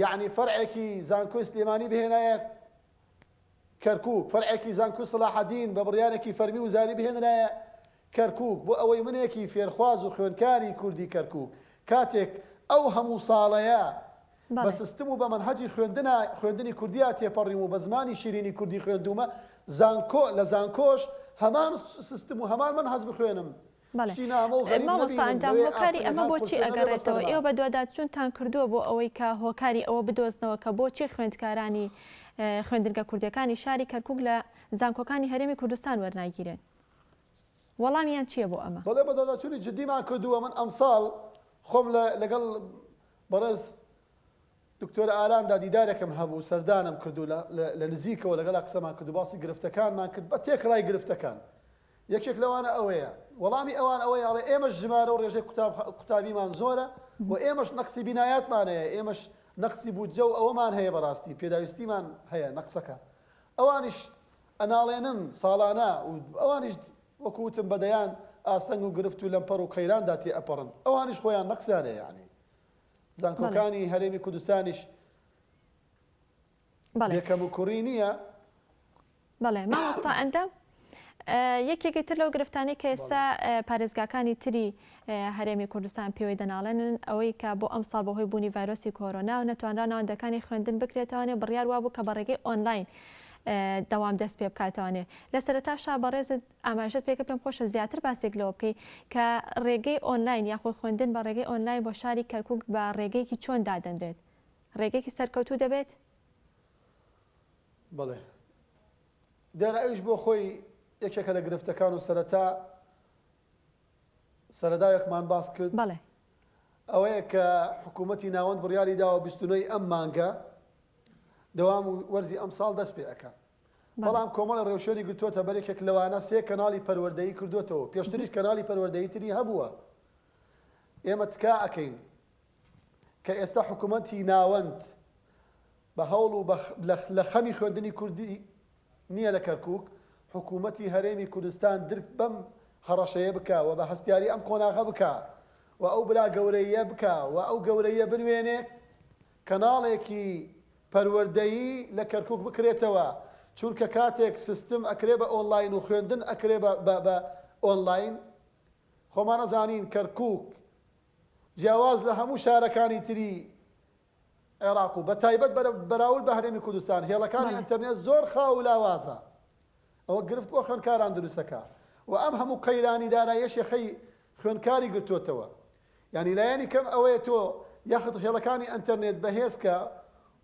یعنی فەرعێکی زانکۆی سلێمانی بهێنایە کەرکووک فەرعێکی زانکۆی سەلاحەدین بە بڕیارێکی فەرمی وزاری بهێنرایە کەرکووک بۆ ئەوەی منێکی فێرخواز و خوێنکاری کوردی کەرکووک کاتێک ئەو هەموو ساڵەیە بە سیستم و بە منهەجی خوێندنی کوردیا تێپەڕیم و بە زمانی شیرینی کوردی خوێندومە لە زانکۆش هەمان سیستم و هەمان منهەج بخوێنم مامۆستا ئەندام هۆکاری ئەمە بۆچی ئەگەڕێتەوە ئێوە بە دوواداچوونتان کردووە بۆ ئەوەی کە هۆکاری ئەوە بدۆزنەوە کە بۆچی خوێندکارانی خوێندنگە کوردەکانی شاری کەرکووک لە زانکۆکانی هەرێمی کوردستان وەرناگیرێن وەڵامیان چییە بۆ ئەمە بەڵێ بە دوواداچوونی جدیمان کردووە من ئەمساڵ خۆم لەگەڵ بەڕێز دکتۆر ئالاندا دیدارێکم هەبوو سەردانم کردو لە نزیکەوە لەگەڵا قسەمان کردو باسی گرفتەکانمان کرد بە تێکڕای گرفتەکان یەکێک لەوانە ئەوەیە وەڵامی ئەوان ئەوەیە ئەڵێ ئێمەش ژمارە و ڕێژەی قوتابیمان زۆرە و ئێمەش نەقسی بینایەتمانەیە ئێمەش نەقسی بودجە و ئەوەمان هەیە بەڕاستی پێداویستیمان هەیە نەقسەکە ئەوانیش ئەناڵێنن ساڵانە و ئەوانیش وەکوتم بەدەیان ئاستەنگ و گرفت و لەمپەر و قەیراندا تێ ئەپەڕن ئەوانیش خۆیان نەقسیانەیە یعنی زانکۆکانی هەرێمی کوردستانیش یەکەم و کوڕی نییە بەڵێ مامۆستا ئەندەم یەکێکی تر لەو گرفتانی کە ئێستا پارێزگاکانی تری هەرێمی کوردستان پێوەی دەناڵێنن ئەوەی کە بۆ ئەم ساڵ بەهۆی بوونی ڤایرۆسی کۆرۆنا و نەتوانرا ناوەندەکانی خوێندن بکرێتەوەنێ بڕیار وابوو کە بە ڕێگەی ئۆنلاین دەوام دەست پێ بکاتەوەنێ لە سەرەتاشا بەڕێزت ئاماژەت پێکە پێم خۆشە زیاتر باسێک لەوە بکەی کە ڕێگەی ئۆنلاین یاخۆی خوێندن بە ڕێگەی ئۆنلاین بۆ شاری کەرکووک بە ڕێگەیەکی چۆن دادەنرێت ڕێگەیەکی سەرکەوتوو دەبێت بەڵێ دیارە ئەویش بۆ خۆی یەکێکە لە گرفتەکان و سەرەدایەکمان باس کرد بەڵێ ئەوەیە کە حکوومەتی ناوەند بڕیاری داوە 29 ئەم مانگە دەوام و وەرزی ئەم ساڵ دەست پێ ئەەکە بەڵام کۆمەڵە ڕێوشێنی گرتووەتە بەرێکێک لەوانە 3 کەناڵی پەروەردەیی کردوێتەوە پێشتریش کەناڵی پەروەردەیی تری هەبووە ئێمە تکا ئەەکەین کە ئێستا حکوومەتی ناوەند بە هەوڵ و لە خەمی خوێندنی کوردی نییە لە کەرکووک حکوومەتی هەرێمی کوردستان درک بەم هەڕەشەیە بکە و بە هەستیاری ئەم قۆناغە بکە و ئەو برا گەورەیە بکە و ئەو گەورەیە بنوێنێ کەناڵێکی پەروەردەیی لە کەرکووک بکرێتەوە چونکە کاتێک سیستم ئەکرێ بە ئۆنلاین و خوێندن ئەکرێ بە ئۆنلاین خۆمان نەزانین کەرکووک جیاواز لە هەموو شارەکانی تری عێراق و بە تایبەت بەراورد بە هەرێمی کوردستان هێڵەکانی ئینتەرنێت زۆر خاو لاوازە ئەوە گرفت بۆ خوێنکاران دروستەکە و ئەم هەموو قەیرانی داراییەشی خەی خوێنکاری گرتوتەوە یعنی لایەنی کەم ئەوەیە تۆ یاخد هێڵەکانی ئەنتەرنێت بەهێزکە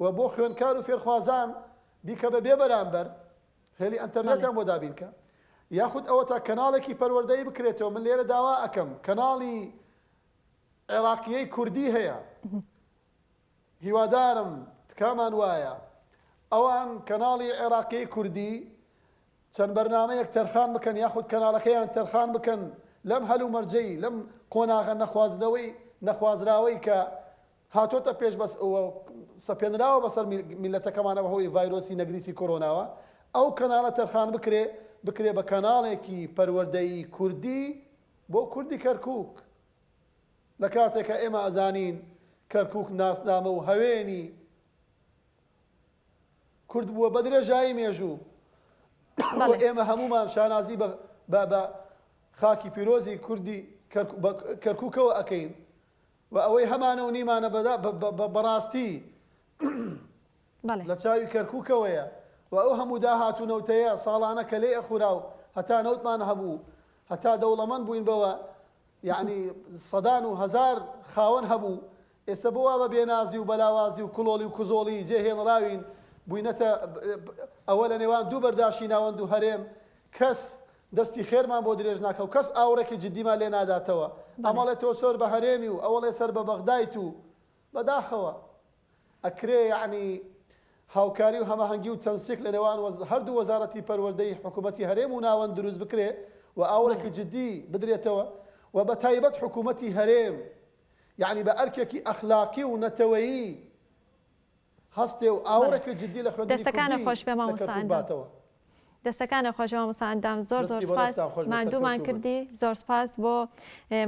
و بۆ خوێنکار و فێرخوازان بیکە بە بێ بەرامبەر هێلی ئەنتەرنێتیان بۆ دابینکە یاخود ئەوە تا کەناڵێکی پەروەردەیی بکرێتەوە من لێرە داوا ئەەکەم کەناڵی عێراقیەی کوردی هەیە هیوادارم تکامان وایە ئەوان کەناڵی عێراقیەی کوردی چەند بەرنامەیەک تەرخان بکەن یاخود کەناڵەکەیان تەرخان بکەن لەم هەلو مەرجەی لەم قۆناغە نەخوازراوەی کە هاتۆتە پێش بەس سەپێنراوە بەسەر میلەتەکەمانە بەهۆی ڤایرۆسی نەگریسی کۆرۆناوە ئەو کەناڵە تەرخان بکرێ بە کەناڵێکی پەروەردەی کوردی بۆ کوردی کەرکووک لە کاتێکە ئێمە ئەزانین کەرکووک ناسنامە و هەوێنی کورد بووە بە درێژایی مێژوو ئێمە هەمومان شانازی بە خاکی پیرۆزی کوردی کەرکووکەوە ئەەکەین و ئەوەی هەمانە و نیمانە بەڕاستی لە چاوی کەرکووکەوەیە و ئەو هەموو داهاتوونەوتەیە ساڵانە کە لێ ئەخورا و هەتا نەوتمان هەبوو هەتا دەوڵەمەند بووین بەوە یعنی سەدان و هەزار خاوەن هەبوو ئێستا بۆوا بە بێنازی و بەلاوازی و کڵۆڵی و کوزۆڵی جێهێڵراوین بووینەتە ئەوە لە نێوان دوو بەرداشی ناوەند و هەرێم کەس دەستی خێرمان بۆ درێژ ناکە و کەس ئاورێکی جدیمان لێ ناداتەوە ئەمەڵێ تۆ سەر بە هەرێمی و ئەوەڵێ سەر بە بەغدایت و بەداخەوە ئەکرێ یعنی هاوکاری و هەماهەنگی و تەنسیق لە نێوان هەردوو وەزارەتی پەروەردەی حکوومەتی هەرێم و ناوەند دروست بکرێ و ئاورێکی جدی بدرێتەوە و بە تایبەت حکوومەتی هەرێم یعنی بە ئەرکێکی ئەخلاقی و نەتەوەیی هەستێ و ئاورێکی جدی لە خوێندنی کوردی باتەوە. دەستەکانە خۆشەوە مامۆستا ئەندام زۆر سپاس ماندوومان کردی زۆر سپاس بۆ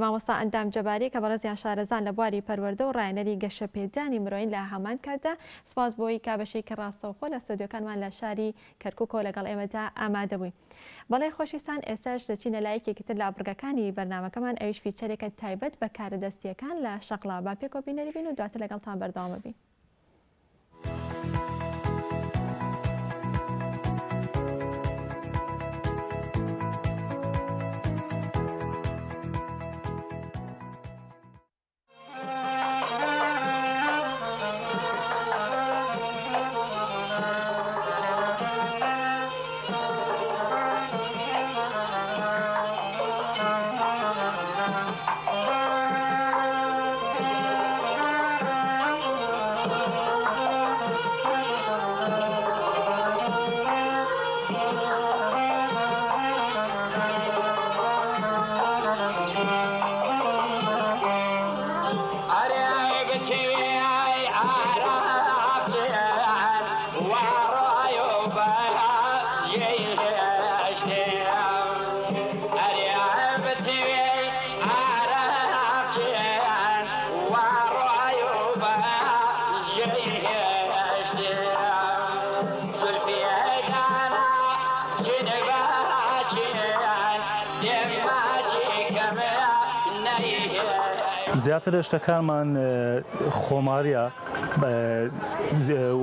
مامۆستا ئەندام جەباری کە بەڕێزیان شارەزان لە بواری پەروەردە و ڕایەنەری گەشەپێدانی مرۆین لە هەمان کاتدا سپاس بۆی کا بەشەیەکی ڕاستەوخۆ لە ستۆدیۆکانمان لە شاری کەرکووکەوە لەگەڵ ئێمەدا ئامادە بووین. بەڵێ خۆشیستان ئێستاش دەچینە لایەکێکی تر لە ئابڕگەکانی بەرنامەکەمان ئەویش فیچەرێکە تایبەت بە کارەدەستیەکان لە شەقڵا با پێکۆ بینەری بین و دواتر لەگەڵتان بەردەوامە بین. زیاتر شتەکانمان خۆماریە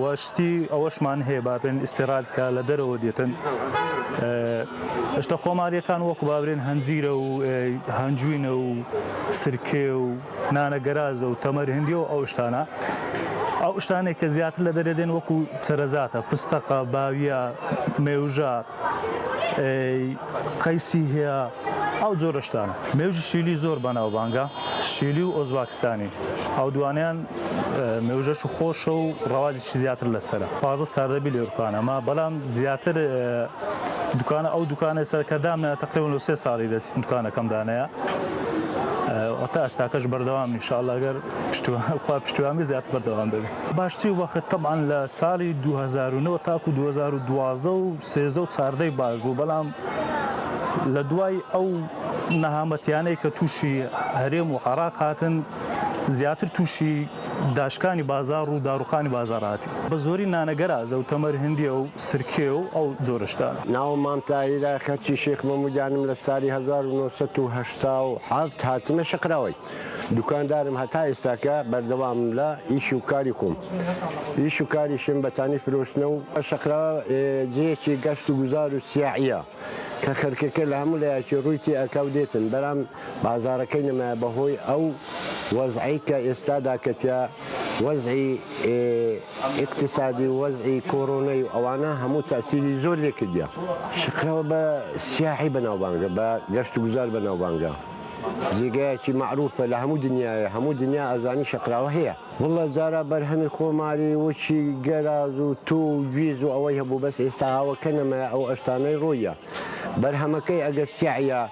وەشتی ئەوەشمان هەیە باپێن ئیستێرادکە لە دەرەوە دێتن شتە خۆماریەکان وەکو باورێن هەنجیرە و هەنجوینە و سرکێ و نانەگەرازە و تەمەر هندی و ئەو شتانە ئەو شتانێک کە زیاتر لە دەرێدێن وەکو سەرەزاتە فستەقە باویە مێوژە قەیسی هەیە ئەو جۆرە شتانە مێژی شیلی زۆر بەناوبانگە شیلی و ئۆزباکستانی ئەو دوانیان مێوژەش و خۆشە و ڕەواجیشی زیاتر لەسەرە پازە ساردەبی لێورکانەما بەڵام زیاتر دوکانە ئەو دوکانە سەر کە دامنە تقریباً لە 3 ساڵی دەچین دوکانەکەم دانەیە تا ئەستاکەش بەردەوام ئینشاءالله گەر خوا پشتیوامی زیاتر بەردەوام دەبێت باشترین وەخت تەبعاً لە ساڵی 2009 تاکو 2012 و 13 و 14 باش بوو بەڵام لە دوای ئەو نەهامەتیانەی کە تووشی هەرێم و عێراق هاتن زیاتر تووشی داشکانی بازار و داروخانی بازارهاتی بە زۆری نانەگەرازە و تەمەر هندیە و سرکێ و ئەو جۆرەشتان ناومان تاریدا خەرچی شێخ مەموودیانم لە ساڵی 1970 هاتمە شەقراوەی دوکاندارم هەتا ئێستاکە بەردەوام لە ئیش و کاری خۆم ئیش و کاریشم بەتانی فرۆشتنە و شەقراوە جێکی گەشت و گوزار و سیاحیە کە خەرکەکە لە هەموو لایەکی ڕووی تێ ئەکەو دێتن بەرام بازارەکەی نەمایە بەهۆی ئەو وەزعی کە ئێستادا کەتیا وەزعی اقتصادی وەزعی کۆڕۆنەی و ئەوانە هەموو تاسیری زۆر لێ کردیا شقراوە بە سیاحی بەناوبانگە بە گەشت و گوزار بەناوبانگە جێگایەکی معروفە لە هەموو دنیاە هەموو دنیا ئەزانی شقراوە هەیە وڵە زارا بەرهەمی خۆماری وچی گەراز و تو و گوێز و ئەوەی هەبوو بەس ئێستا هاوەکە نەمایە ئەو ئەشتانەی ڕۆیە بەرهەمەکەی ئەگەر سیاحە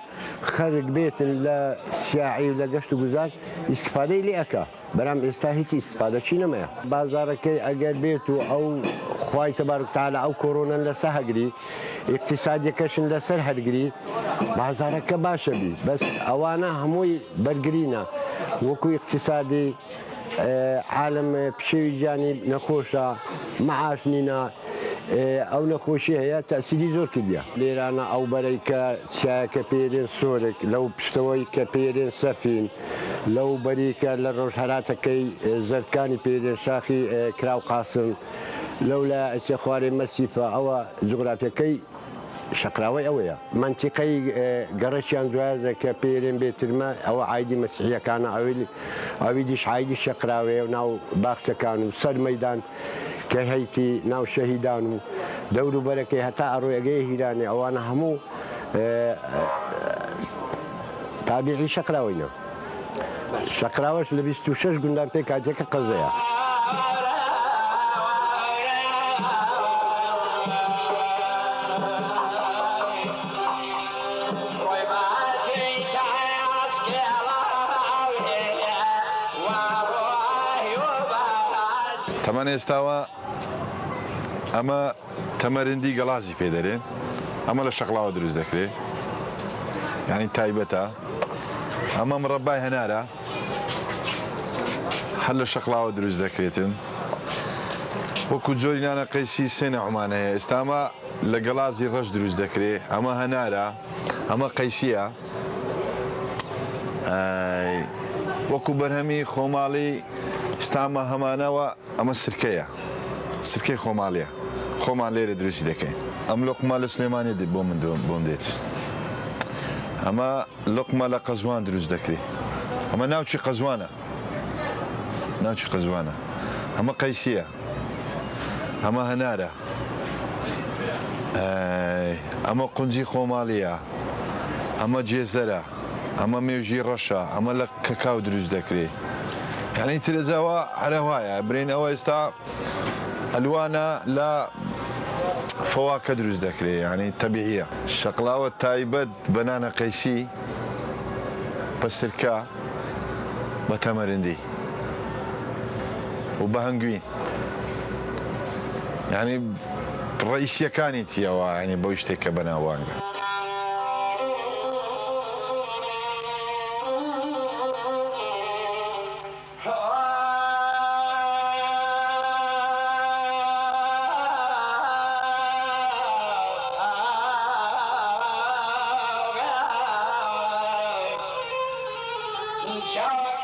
خەرک بێتن لە سیاحی و لە گەشت و گوزار ئیسفادەی لێ ئەکا بەرام ئێستا هیچ ئیسفادەچی نەمایە بازارەکەی ئەگەر بێت و ئەو خوای تەبارەک تەعالا ئەو کۆڕۆنەن لەسەر هەگری اقتصادیەکەشن لەسەر هەرگری بازارەکە باشە بی بەس ئەوانە هەمووی بەرگرینە وەکو اقتصادی عالم پشێوی گیانی نەخۆشە مەعاش نینە ئەو نەخۆشی هەیە تاسیری زۆر کردیا لێرانە ئەو بەرەی کە چایەکە پێرێن سۆرک لەو پشتەوەی کە پێرێن سەفین لەو بەریکە لە ڕۆژهەراتەکەی زەردکانی پێرێن شاخی کراو قاسم لەو لە ئەچێ خوارێ مەسیفە ئەوە جوغرافیەکەی شقراوەی ئەوەیە منتیقەی گەڕەشیان دوایە کە پێرێن بێترمە ئەوە عیدی مەسیحیەکانە ئەوی دیش عیدی شەقراوەیە و ناو باخچەکان و سەر مەیدان کە هەیتی ناو شەهیدان و دەور و بەرەکەی هەتا ئەڕۆیەگەی هیرانی ئەوانە هەموو تابیعی شەقراوەینە شەقراوەش لە 26 گوندان پێ کاتێکە قەزەیە تەمان ئێستاوە ئەمە تەمەرندی گەڵازی پێدەرێن ئەمە لە شەقلاوە دروست دەکرێت یعنی تایبەتە ئەمە مرەبای هەنارە هەر لە شەقلاوە دروست دەکرێتن وەکو جۆری نانە قەیسی سێ نەعمان هەیە ئێستا ئەمە لە گەڵازی ڕەش دروست دەکرێت ئەمە هەنارە ئەمە قەیسیە وەکو بەرهەمی خۆماڵی ئێستامە هەمانەوە ئەمە سرکەیە سرکەی خۆماڵیە خۆمان لێرە دروستی دەکەین ئەم لۆقمە لە سلێمانی دێت بۆ من بۆم دێت ئەمە لۆقمە لە قەزوان دروست دەکرێت ئەمە ناوچی قەزوانە ناوچی قەزوانە ئەمە قەیسیە ئەمە هەنارە ئەمە قونجی خۆماڵیە ئەمە جێزەرە ئەمە مێژی ڕەشە ئەمە لە کەکاو دروست دەکرێت یعنی ترێزەوە هەرە وایە برین ئەوە ئێستا ئەلوانە لە فەواکە دروست دەکرێت یعنی تەبیعیە شەقلاوە تایبەت بە نانە قەیسی بە سرکە بە تەمەرندی و بە هەنگوین یعنی ڕئیسیەکانی تیەوە ینی بەو شتێککە بەناوانگە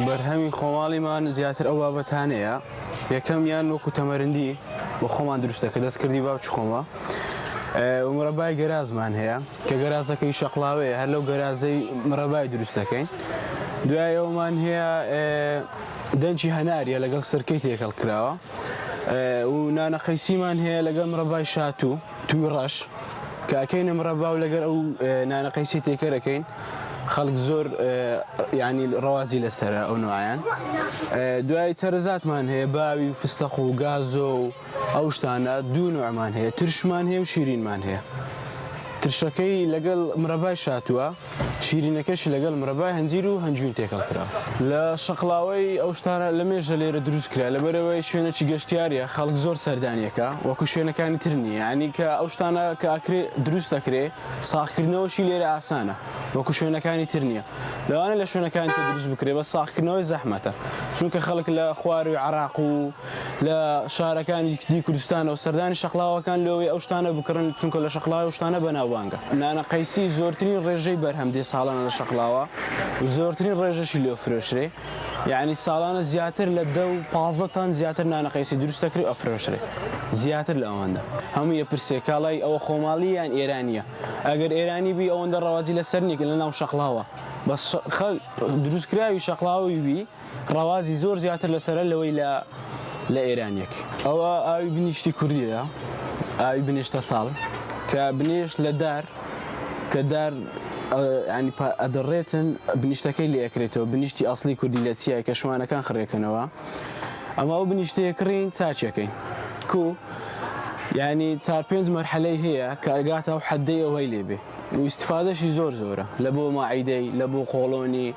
بەرهەمی خۆماڵیمان زیاتر ئەو بابەتانەیە یەکەمیان وەکو تەمەرندی بۆ خۆمان دروستەکە دەستکردی باوچ خۆمە مرەبای گەرازمان هەیە کە گەرازەکەی شەقلاوەیە هەر لەو گەرازەی مرەبای دروستەکەین دوایەوەمان هەیە دەنجی هەناریە لەگەڵ سەرکەی تێکەڵ کراوە و نانە قەیسیمان هەیە لەگەڵ مرەبای شاتوو توی ڕەش کە ئەکەینە مرەبا و لەگەر ئەو نانە قەیسی تێکەرەکەین خەڵک زۆر ینی ڕەوازی لەسرە ئەو نوعیان دوای چەرەزاتمان هەیە باوی و فستەق و گازۆ و ئەو شتانە دوو نوعمان هەیە ترشمان هەیە و شیرینمان هەیە ترشەکەی لەگەڵ مرەبای شاتووە شیرینەکەشی لەگەڵ مرەبای هەنجیر و هەنجوین تێکەڵ کرا لە شەقلاوەی ئەو شتانە لە مێژە لێرە دروست کرا لەبەرەوەی شوێنێکی گەشتیاریە خەڵک زۆر سەردانیەکە وەکو شوێنەکانی تر نیە ینی کە ئەو شتانە کە ئاکرێ دروست دەکرێ ساختکردنەوەشی لێرە ئاسانە وەکو شوێنەکانی تر نییە لەوانە لە شوێنەکانی تر دروست بکرێ بە ساختکردنەوەی زەحمەتە چونکە خەڵک لە خوار و عراق و لە شارەکانی دی کوردستانەوە سەردانی شەقلاوەکان لەوەی ئەو شتانە بکڕن چونکە لە شەقلاوە شتانە بەناوبانگە نانە قەیسی زۆرترین ڕێژەی بەرهەم دێ ساڵانە لە شەقلاوە و زۆرترین ڕێژەشی لێ فرۆشرێ یعنی ساڵانە زیاتر لە 10-15 تان زیاتر نانە قەیسی دروستەکری ئەفرۆشرێ زیاتر لە ئەوەندە هەموو یە پرسێ کاڵای ئەوە خۆماڵی یان ئێرانیە ئەگەر ئێرانی بی ئەوەندە ڕەوازی لەسەر نیە لە ناو شەقلاوە بەس دروستکراوی شەقڵاوی وی ڕاوازی زۆر زیاتر لەسەرە لەوەی لە ئێرانیەک ئەوە ئاوی بنیشتی کوردیە ئاوی بنیشتە تاڵ کە بنیشت لە دار کە دار ینی ئەدەڕێتن بنیشتەکەی لێ ئەکرێتەوە بنیشتی ئەسڵی کوردی لە چیایە کە شوانەکان خڕێکەنەوە ئەمە ئەو بنیشتەیەکڕین چاچەکەین کو ینی 4-5 مەرحەلەی هەیە کە ئەگاتە ئەو حەدەی ئەوەی لێبێ و ئیسیفادەشی زۆرە لە بۆ ماعیدەی لە بۆ قۆڵۆنی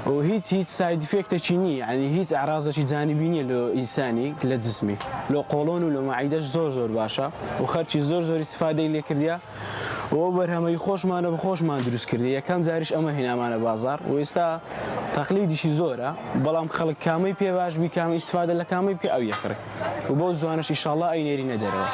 و هیچ ساید ئیفێکتێکی نییە ینی هیچ ئەعرازێکی جانبی نییە لە ئینسانی لە جسمی لە قۆڵۆن و لە ماعیدەش زۆر باشە و خەرچی زۆر ئیسیفادەی لێ کردیا و بەرهەمەی خۆشمانە بە خۆشمان دروست کردی یەکەم جاریش ئەمە هێنامانە بازار و ئێستا تەقلیدیشی زۆرە بەڵام خەڵک کامەی پێ باش بی کامی ئیسیفادە لە کامی پێ ئەو یەکڕێ و بۆ زوانش ئینشاڵڵا ئەینێرینە دەرەوە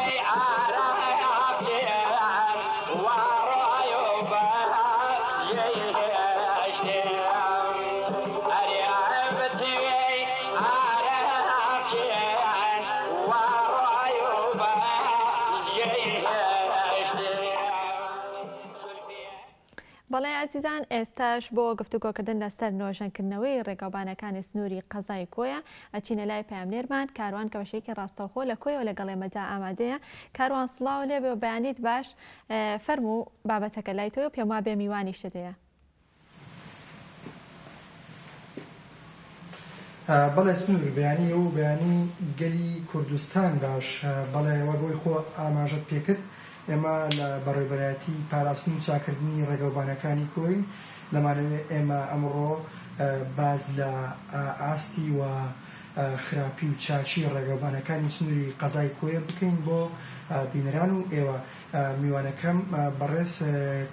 بەڵێ عزیزان ئێستاش بۆ گفتوگۆکردن لەسەر نۆژەنکردنەوەی ڕێگەوبانەکانی سنووری قەزای کۆیە ئەچینە لای پامنێرمان کاروان کە بەشێکی ڕاستەوخۆ لە کۆیەوە لەگەڵ ئێمەدا ئامادەیە کاروان سڵاو لێبێ و بەیانیت باش فەرموو بابەتەکە لای تۆ پێم وا بێ میوانی شتەیە بەڵێ سنوور بەیانی و بەیانی گەلی کوردستان باش بەڵێ وەگەی خۆ ئاماژەت پێکرد ئێمە لە بەڕێوەبەرایەتی پاراستنی و چاکردنی ڕێگەوبانەکانی کۆی لەمانەوێت ئێمە ئەمڕۆ باز لە ئاستی و خراپی و چاچی ڕێگەوبانەکانی سنووری قەزای کۆیە بکەین بۆ بینەران و ئێوە میوانەکەم بەڕێز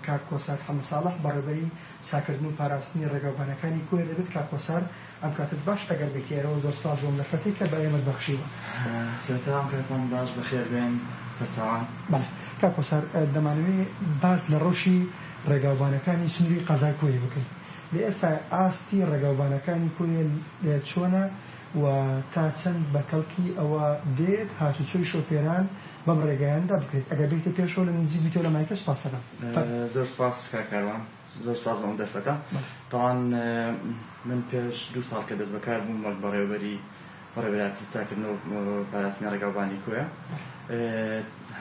کاک کۆسار حەمد ساڵح بەڕێوەبەری چاکردن و پاراستنی ڕێگەوبانەکانی کۆیە دەبێت کاک کۆسار ئەم کاتت باش ئەگەر بێتێرەوە زۆر سپاس بۆم لەفەتەی کە بە ئێمەت بەخشیوە سەرتاوان کاتان باش بەخێر بێن سەرچاوان بەڵێ کاک کۆسار دەمانەوێت باز لە ڕۆژی ڕێگاوبانەکانی سنووری قەزای کۆیە بکەین لە ئێستا ئاستی ڕێگاوبانەکانی کۆیە چۆنە و تا چەند بەکەڵکی ئەوە دێت هاتوچۆی شۆفێران بەم ڕێگایاندا بکرێت ئەگەر بێتە پێشەوە لە نزیک بیتەوە لە مایکە سپاس دەکەم زۆر سپاس کاکاروان زۆر سپاس بەم دەرفەتە تاوان من پێش 2 ساڵ کە دەست بەکار بووم وەک بەڕێوەبەری بەڕێوەبەراتی چاکردن و پاراستنی ڕێگاوبانی کۆیە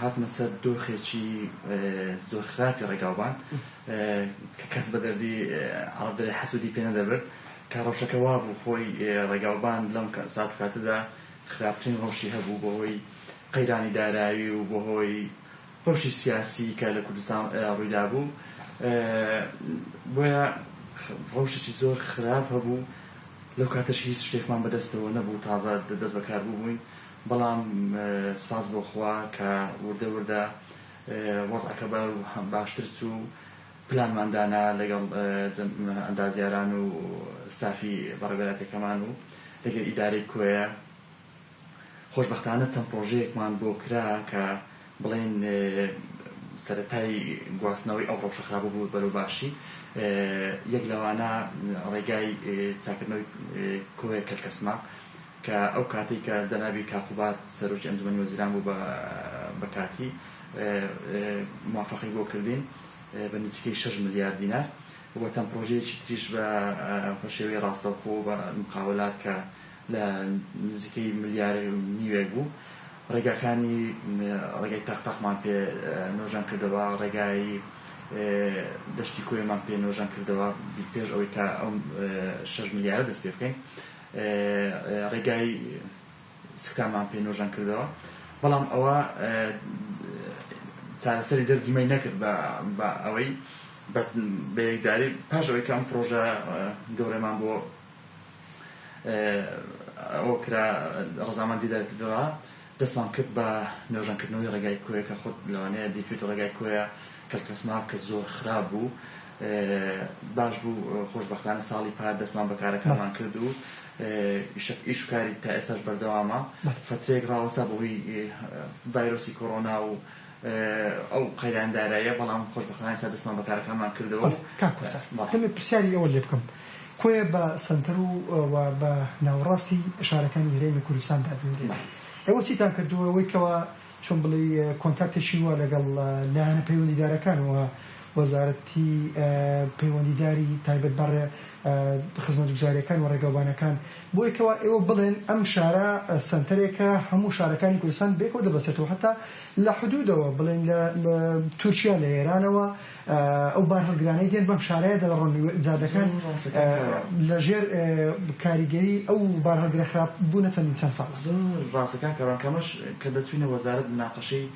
هاتمە سەر دۆخێکی زۆر خراپی ڕێگاوبان کە کەس بە دەردی عەڵەبدەری حەسوودی پێ نەدەبرد کە ڕەوشەکە وا بوو خۆی ڕێگاوبان لەم سات کاتەدا خراپترین ڕەوشی هەبوو بۆ هۆی قەیرانی دارایی و بۆ هۆی ڕەوشی سیاسی کە لە کوردستان ڕوویدا بوو بۆیە ڕەوشێکی زۆر خراپ هەبوو لەو کاتەش هیچ شتێکمان بەدەستەوە نەبوو تازە دەست بەکار بووبووین بەڵام سپاس بۆ خوا کە وردە وردە وەزعەکە باشتر چوو پلانماندانە لەگەڵ ئەندازیاران و ستافی بەڕێوەبەراتەکەمان و لەگەڵ ئیدارەی کۆیە خۆشبەختانە چەند پرۆژەیەکمان بۆ کرا کە بڵێن سەرەتای گواستنەوەی ئەو ڕەوشە خراپ بوو بەرەو باشی یەک لەوانە ڕێگای چاکردنەوەی کۆیە کەلکەسما کە ئەو کاتێک کە جەنابی کاقوبات سەرۆکی ئەنجومەنی وەزیران بوو بە کاتی موافقەی بۆ کردین بە نزیکەی 6 ملیار دینار و چەند پرۆژەیەکی تریش بە شێوەی ڕاستەوخۆ بە مقاولات کە لە نزیکەی 1.5 ملیار بوو ڕێگاکانی ڕێگای تاقتاقمان پێ نۆژان کردەوە ڕێگای دەشتی کۆیەمان پێ نۆژان کردەوە پێش ئەوەی کە ئەو 6 ملیارە دەست پێ بکەین ڕێگای سکتانمان پێ نۆژان کردەوە بەڵام ئەوە چارەسەری دەردیمەی نەکرد بە ئەوەی بە یەکجاری پاش ئەوەی کە ئەم پرۆژە گەورەمان بۆ ئەوە کرا ڕەزامەندی دەرکردەوە دەستمان کرد بە نێوژانکردنەوەی ڕێگای کۆیە کە خۆت لەوانەیە دیتوێت ڕێگای کۆیە کەلکەسما کە زۆر خراپ بوو باش بوو خۆشبەختانە ساڵی پار دەستمان بەکارەکەمان کرد و ئیش و کاری تا ئێستاش بەردەوامە فترەیەک ڕاوەستا بەهۆی ڤایرۆسی کۆڕۆنا و ئەو قەیرانداراییە بەڵام خۆشبەختانە ئێستا دەستمان بەکارەکەمان کردەوە کاکۆسار دەمێت پرسیاری ئەوە لێ بکەم کۆیە بە سنتەر و بە ناوەڕاستی شارەکانی هەرێمی کوردستاندا دەنگێت ئەوە چیتان کردووە ئەوەی کەەوە چۆن بڵێ کۆنتاکتێکی وە لەگەڵ لایەنە پەیوەندیدارەکانەوە وەزارەتی پەیوەندیداری تایبەت بەڕێ خزمەتگوزاریەکان و ڕێگەوانەکان بۆیەکەوە ئێوە بڵێن ئەم شارە سنتەرێکە هەموو شارەکانی کوردستان بێکەوە دەبەسێتەوە حتا لە حدودەوە بڵێن لە تورکیا لە ئێرانەوە ئەو بار هەڵگرانەی دێن بەم شارەیە دەڕۆن جادەکان لەژێر کاریگەری ئەو بار هەڵگرە خراپ بوونە چەند ساڵ ڕاستەکان کەڕانکەمەش کە دەچوینە وەزارەت مناقەشەی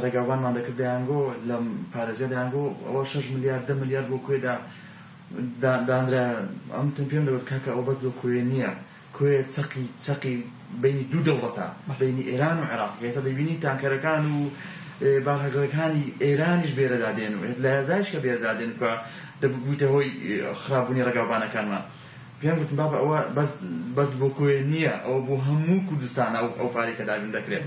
ڕێگاوانمان دەکرد دەیانگۆ لەم پارێزیە دەیانگۆ ئەوە 6 ملیار 10 ملیار بۆ کوێدا دانرا ئەم پێم دەوت کاکە ئەو بەس بۆ کوێ نییە کوێ چەقی بینی دوو دەوڵەتە بینی ئێران و عێراق ئێستا دەبینی تانکەرەکان و بارهەڵگرەکانی ئێرانیش بێرەدادێن و لە هێزایش کە بێرەدادێن کە دەبوویتە هۆی خراپبوونی ڕێگاوانەکانمان پێم گوتم بابە ئەوە بەس بۆ کوێ نییە ئەوە بۆ هەموو کوردستان ئەو پارێکە دابین دەکرێت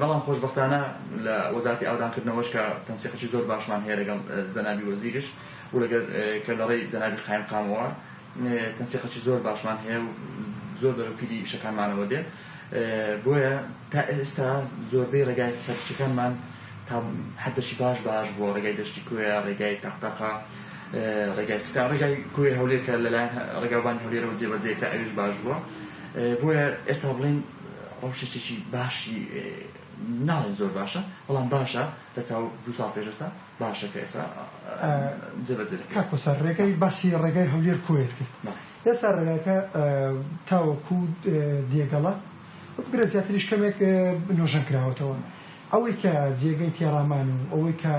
بەڵام خۆشبەختانە لە وەزارەتی ئاودانکردنەوەش کە تەنسیقێکی زۆر باشمان هەیە لەگەڵ جەنابی وەزیرش و لەگەڵ کە لەڕێی جەنابی قایم قامەوە تەنسیقێکی زۆر باشمان هەیە و زۆر بەرەوپیری شەکانمانەوە دێن بۆیە تا ئێستا زۆربەی ڕێگای سەرچەکانمان تا حدەشی باش بووە ڕێگای دەشتی کوێە ڕێگای تەختەقا ڕێگای ستا ڕێگای کوێ هەولێر کە لەلایەن ڕێگاوانی هەولێرەوە جێبەجێکرا ئەویش باش بووە بۆیە ئێستا بڵێن ڕەوشێکی باشی ناڵێن زۆر باشە بەڵام باشە لە چاو 2 ساڵ پێشتا باشە کە ئێستا جێبەجێ کاکۆسەر ڕێگەی باسی ڕێگای هەولێر کوێت کرد ئێستا ڕێگاکە تاوەکو دێگەڵە بگرە زیاتریش کەمێک نۆژەن کراوەتەوە ئەوەی کە جێگەی تێڕامان و ئەوەی کە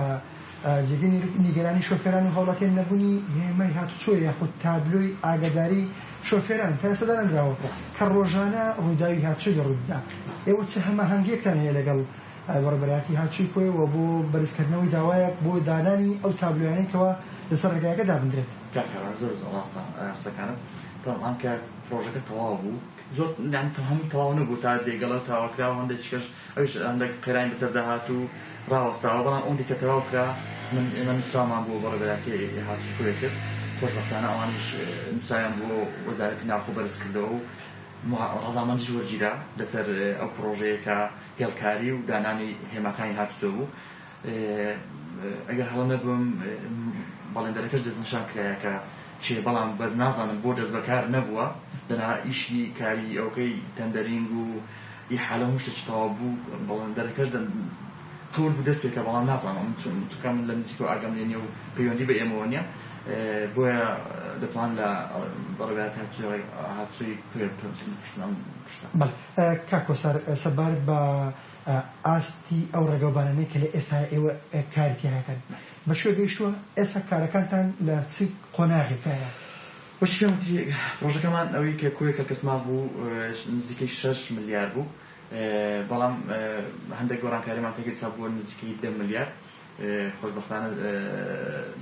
جێگەی نیگەرانی شۆفێران و هەوڵاتیان نەبوونی هێمای هاتوچۆ یاخود تابلۆی ئاگاداری شۆفێران تا ئێستا دانراوە کە ڕۆژانە ڕووداوی هاتوچۆی دەڕوودا ئێوە چه هەماهەنگیەکتان هەیە لەگەڵ بەڕێبەرایەتی هاتوچۆی کوێ و بۆ بەرزکردنەوەی داوایە بۆ دانانی ئەو تابلۆیانەیەکەوە لەسەر ڕێگاکە دابدرێت کاکەڕان زۆر ڕاستە قسەکانت تەڵام کە پرۆژەکە تەواو بوو زۆر هەموو تەواو نەبوو تا دێگەڵە تاواکراوە هەندێکیش ئەوش هەندێک قێرانی بەسەر داهات و ڕاوەستاوە بەڵام ئەوەندی کە تەواو کرا من نووسرامان بۆ بەڕێبەراتی هاتوچۆی کوێ کرد خۆشبەختانە ئەوانیش نووسایان بۆ وەزارەتی ناوخۆ بەرزکردەوە و ڕەزامەندیش وەرگیرا لەسەر ئەو پرۆژەیە کە هێڵکاری و دانانی هێماکانی هاتوچۆ بوو ئەگەر هەڵە نەبووم بەڵێندەرەکەش دەستنیشان کرایە کە چێ بەڵام بەس نازانم بۆ دەست بەکار نەبووە دەنا ئیشی کاری ئەوکەی تەندەرینگ و ئیحالە هەموو شتێکی تەواو بوو بەڵێندەرەکەش قەول بوو دەست پێکە بەڵام نازانم چونکە من لە نزیکەوە ئاگام لێ نییە و پەیوەندی بە ئێمەوە نییە بۆیە دەتوان لە بەڕێبەراتی هاتوچۆی کوێ پرسنام کاکۆسەر سەبارەت بە ئاستی ئەو ڕێگەوبانانەی کە لە ئێستا ئێوە کاریتیانەکەن بە شوێ گەیشتووە ئێستا کارەکانتان لە چ قۆناغێکایە وەشی پێم وتی پرۆژەکەمان ئەوەی کە کوێکە کەسمان بوو نزیکەی 6 ملیار بوو بەڵام هەندێک گۆڕانکاریمان تێگەی چا بووە نزیکەی 10 ملیار خۆشبەختانە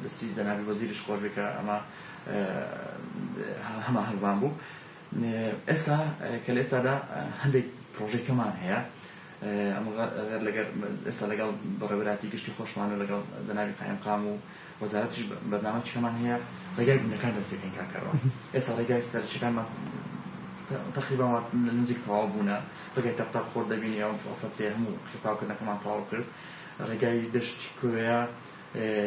دەستی جەنابی وەزیرش خۆش بێ کە ئەمە هەماهەنگمان بوو ئێستا کە لە ئێستادا هەندێک پرۆژێکەمان هەیە ئێستا لەگەڵ بەڕێوەبەراتی گشتی خۆشمان و لەگەڵ جەنابی قایم قام و وەزارەتیش بەرنامەیەکمان هەیە ڕێگای بوونەکان دەست پێکەین کاکەڕەوە ئێستا ڕێگای سەرچەکانمان تقریبا نزیک تەواو بوونە ڕێگای تەختە خۆر دەبینی ئەو فترێ هەموو خێتاوکردنەکەمان تەواو کرد ڕێگای دەشتی کوێیە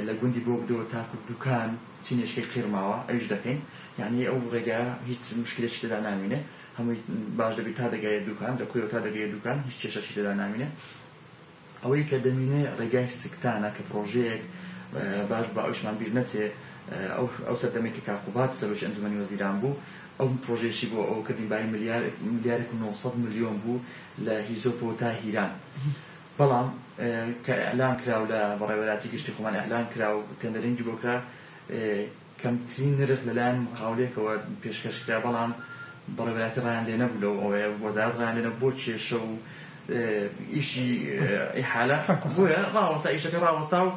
لە گوندی بۆ بدەوە تاکو دوکان چینێشکەی قیرماوە ئەویش دەکەین یعنی ئەو ڕێگایە هیچ مشکلێکی تێدا نامینێ هەمووی باش دەبێت تا دەگایە دوکان لە کوێوە تا دەگەیە دوکان هیچ کێشەشی تێدا نامینێ ئەوەی کە دەمینێ ڕێگای سکتانە کە پرۆژەیەک باش بە ئەوشمان بیر نەچێ ئەو سەردەمێکی کاقوبات سەرۆکی ئەنجومەنی وەزیران بوو ئەو پرۆژێشی بۆ ئەو کردین بای ملیارێک و 900 ملیۆن بوو لە هیزۆپۆ تا هیران بەڵام کە ئەعلان کراو لە بەڕێوەبەراتی گشتی خۆمان ئەعلان کرا و تەندەرینگی بۆ کرا کەمترین نرخ لەلایەن مقاولێکەوە پێشکەشکرا بەڵام بەڕێوەبەراتی ڕایان لێ نەبوو لەو ئەوەیە وەزارەت ڕایان لێ نەبوو بۆ کێشە و ئیشی ئیحالە بۆیە ڕاوەستا ئیشەکە ڕاوەستا و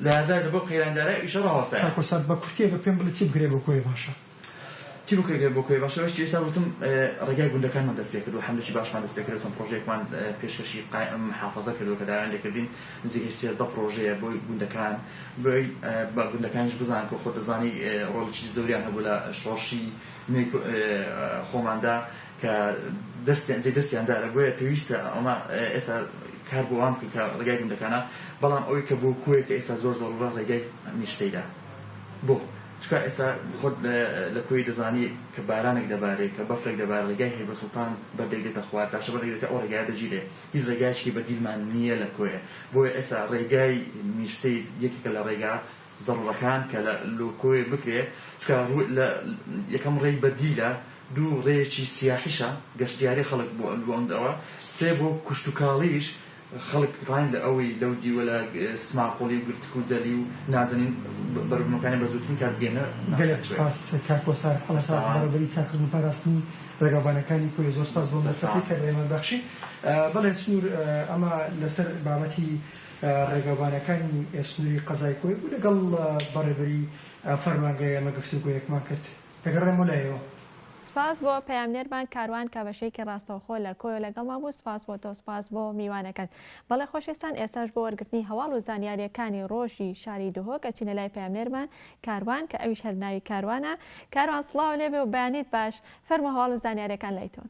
لە هەزار بۆ قەیراندارە ئیشە ڕاوەستایە کاکۆسەر بە کورتیە بە پێم بڵێ چی بگرێ بۆ کۆی باشە چی بکەیت بۆ کۆی باشەوەی ئێستا وتم ڕێگای گوندەکانمان دەست پێ کرد و هەمدەشی باشمان دەست پێ کرد چەند پرۆژێکمان پێشکەشی محافەزە کردو کە داوایان لێکردین نزیکەی 13 پرۆژەیە بۆی گوندەکان بۆی بە گوندەکانیش بزان کە خۆ دەزانی ڕۆڵێکی زۆریان هەبوو لە شۆڕشی خۆماندا کە دەستیاندارە بۆیە پێویستە ئەمە ئێستا کار بۆ وام کە ڕێگای گوندەکانە بەڵام ئەوەی کە بۆ کوێ کە ئێستا زۆر زۆر ڕێگای میرسەیدا بۆ چکە ئێستا خۆت لە کوێی دەزانی کە بارانێک دەبارێت کە بەفرێک دەبارێت ڕێگای هەیبە سوڵتان بەردەی دێتە خوار تاشە بەردەی دێتە ئەو ڕێگای دەگیرێ هیچ ڕێگایشکی بەدیلمان نییە لە کوێ بۆیە ئێستا ڕێگای میرسەی یەکێکە لە ڕێگا زەڕەکان کە لە کوێ بکرێ چکە یەکەم ڕێی بەدیلە دوو ڕێیەکی سیاحیشە گەشتیاری خەڵک بۆ ئەوە سێ بۆ کوشتتوکاڵیش خەڵک ڕاین لە ئەوەی لەو دیوە لە سماقۆڵی و گرتک و جەلی و نازانین بەرمەکانی بەزووترین کار بگەێنە گەلێک سپاس کاکۆسار هەڵەسا بەڕێوەبەری چاکردن و پاراستنی ڕێگەبانەکانی کۆی زۆر سپاس بۆ مەرجەکەی کە ئێمە بەخشی بەڵێ سنوور ئەمە لەسەر بابەتی ڕێگەبانەکانی سنووری قەزای کۆی بوو لەگەڵ بەڕێوەبەری فەرمانگای ئەمە گفتوگۆیەکمان کرد دەگەڕێمەوە لایەوە سپاس بۆ پەیامنێرمان کاروان کە بەشەیەکی ڕاستەوخۆ لە کۆی لەگەڵمان بوو سپاس بۆ تۆ سپاس بۆ میوانەکەت بەڵێ خۆشەویستان ئێستاش بۆ وەرگرتنی هەواڵ و زانیاریەکانی ڕۆژی شاری دهۆک ئەچینە لای پەیامنێرمان کاروان کە ئەویش هەرناوی کاروانە کاروان سڵاو لێبێ و بەیانیت باش فەرمە هەواڵ و زانیاریەکان لای تۆن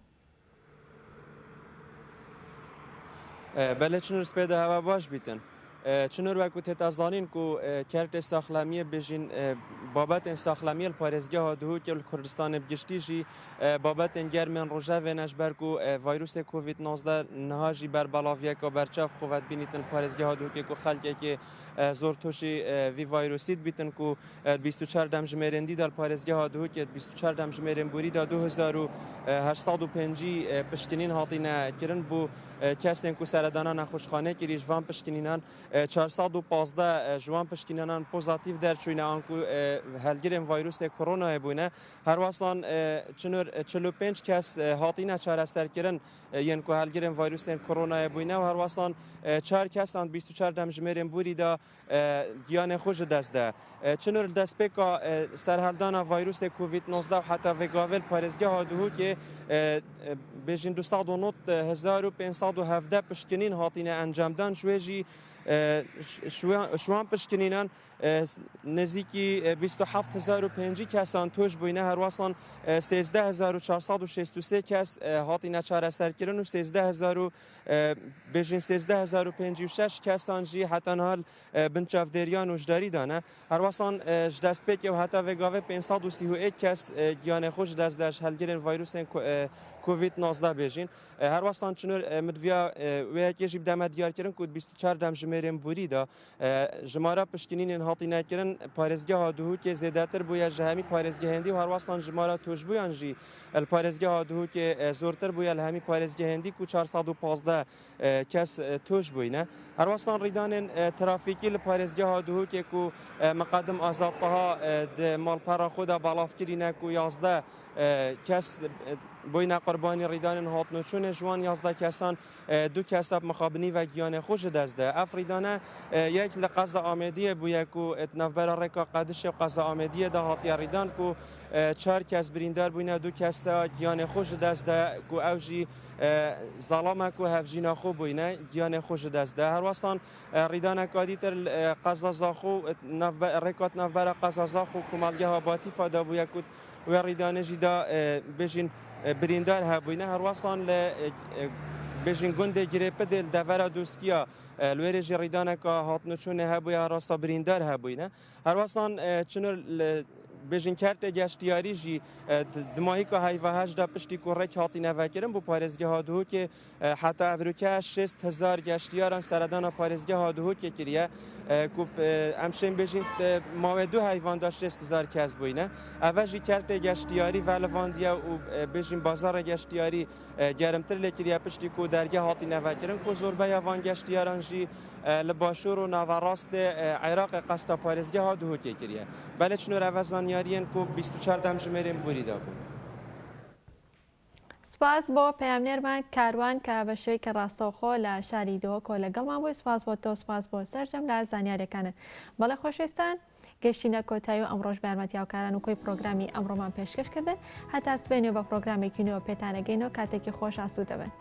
بەلێ چنوور سپێدا هەوا باش بیتن چنوور وەکو تێتازدانین و کارت ئێستاخلامیە بێژین بابەتên استاخلامیە پارێزگەها دووکێ کوردستان بگشتیژی بابەتên گەرمێن ڕۆژاوێنەش بەر و ڤایرۆسێ کوڤید 19 نهاژی بەر بەڵاڤیەکە بەرچاو خوڤەت بینیتن پارێزگەها دووکێ و خەڵکێکی زۆر تووشی وی ڤایرۆسیت بیتن و 24 دەمژمێرێندیدا پارێزگەها دووکێت 24 دەمژمێرێن بوریدا 2850 پشتینین هاتینەکردن بوو کەسێن و سەردانا نەخۆشخانە کریژ وان پشتینینان 415 جوان پشتینانان پۆزاتیڤ دەرچوونە ئەنکو هەلگرên ڤایرۆسê کۆرۆنایە بوونە هەروەسان چنوور 45 کەس هاتینە چارەسەرکردن یەن ku هەلگرên ڤایرۆسên کۆرۆنایە بووینە و هەروەسان 4 کەسان 24 دەمژمێرên بوریدا گیانê xwe ji dest de çinûr destpêka serhildana ڤایرۆsê کوڤید 19 heta vêgavêl parêzgeha Duhokê bêjin 209,517 piştînîn hatîne encamdan ji wê jî şwan piştînînan nêzîkî 27,050 kesan tûj bûyne herwasan 13,463 kes hatîne çareserkirin û 13,556 kesan jî heta nihal bin çavdêriyan û jdarî dane herwasan ji destpêkê û heta vêgavê 531 kes giyanê xwe ji dest de ji helgirên ڤایرۆsên کوڤید 19 bêjin herwasan çinûr midviya wêyekê jî deme diyarkirin ku 24 demjimêrên borî da jimara piştînînên hatînekirin parêzgeha Duhokê zêdetir bûye ji hemî parêzgehendî û herwasan jimara tojbûyan jî li parêzgeha Duhokê zortir bûye li hemî parêzgehendî ku 415 kes toj bûyne herwasan rîdanên trafîkî li parêzgeha Duhokê ku miqedim azadteha di malpera xwe de belavkirîne ku 11 kes bûyne qurbanî rîdanên hatnûçûnê ji wan 11 kesan du kes mixabinî ve giyanê xwe ji dest de ev rîdane yek li qeza Amêdiyê bûye ku navbera rêka Qedişê qeza Amêdiyê de hatiye rîdan ku 4 kes birîndar bûyne du kes de giyanê xwe ji dest de ku ew jî zalamek û hevjîna xwe bûyne giyanê xwe ji dest de herwastan rîdaneka dîtir qeza Zaxo rêkat navbera qeza Zaxo ku malgeha Batîfa da bûye ku wê rîdanê jî da bêjin birîndar hebûyne herwastan li bêjin gundê Girêpidê li devera dostiya li wêrê jî rîdaneka hatnûçûnê hebûye rasta birîndar hebûyne herwastan çinûr bêjin kertê geştiyarî jî di mahîka heyveheş de piştî ku rek hatîne vekirin bu parêzgeha Duhokê heta evrûke 6,000 geştiyaran seredana parêzgeha Duhokê kiriye ku em şên bêjin mavê du heyvan da 6,000 kes bûyne ev jî kertê geştiyarî velivandiye û bêjin bazara geştiyarî gerimtir lê kiriye piştî ku derge hatîne vekirin ku zorbeya van geştiyaran jî li başûr û naverastê Iraqê qesta parêzgeha Duhokê kiriye belê çinûr ev zaniyariyên ku 24 demjimêrên borî da bûn سپاس بۆ پەیامنێرمان کاروان کە بە شوەیەکی ڕاستەوخۆ لە شاری دۆکۆ لەگەڵمان بووی. سپاس بۆ تۆ، سپاس بۆ سەرجەم لە زانیاریەکانت. بەڵێ خۆشەویستان، گەشتینە کۆتایی و ئەمڕۆژ بە یارمەتیاوکاران و کۆی پرۆگرامی ئەمڕۆمان پێشکەش کردن. هەتا سبێنێ بە پرۆگرامێکی نوێ پێتانەگەینەوە. کاتێکی خۆش ئاسوودە بن.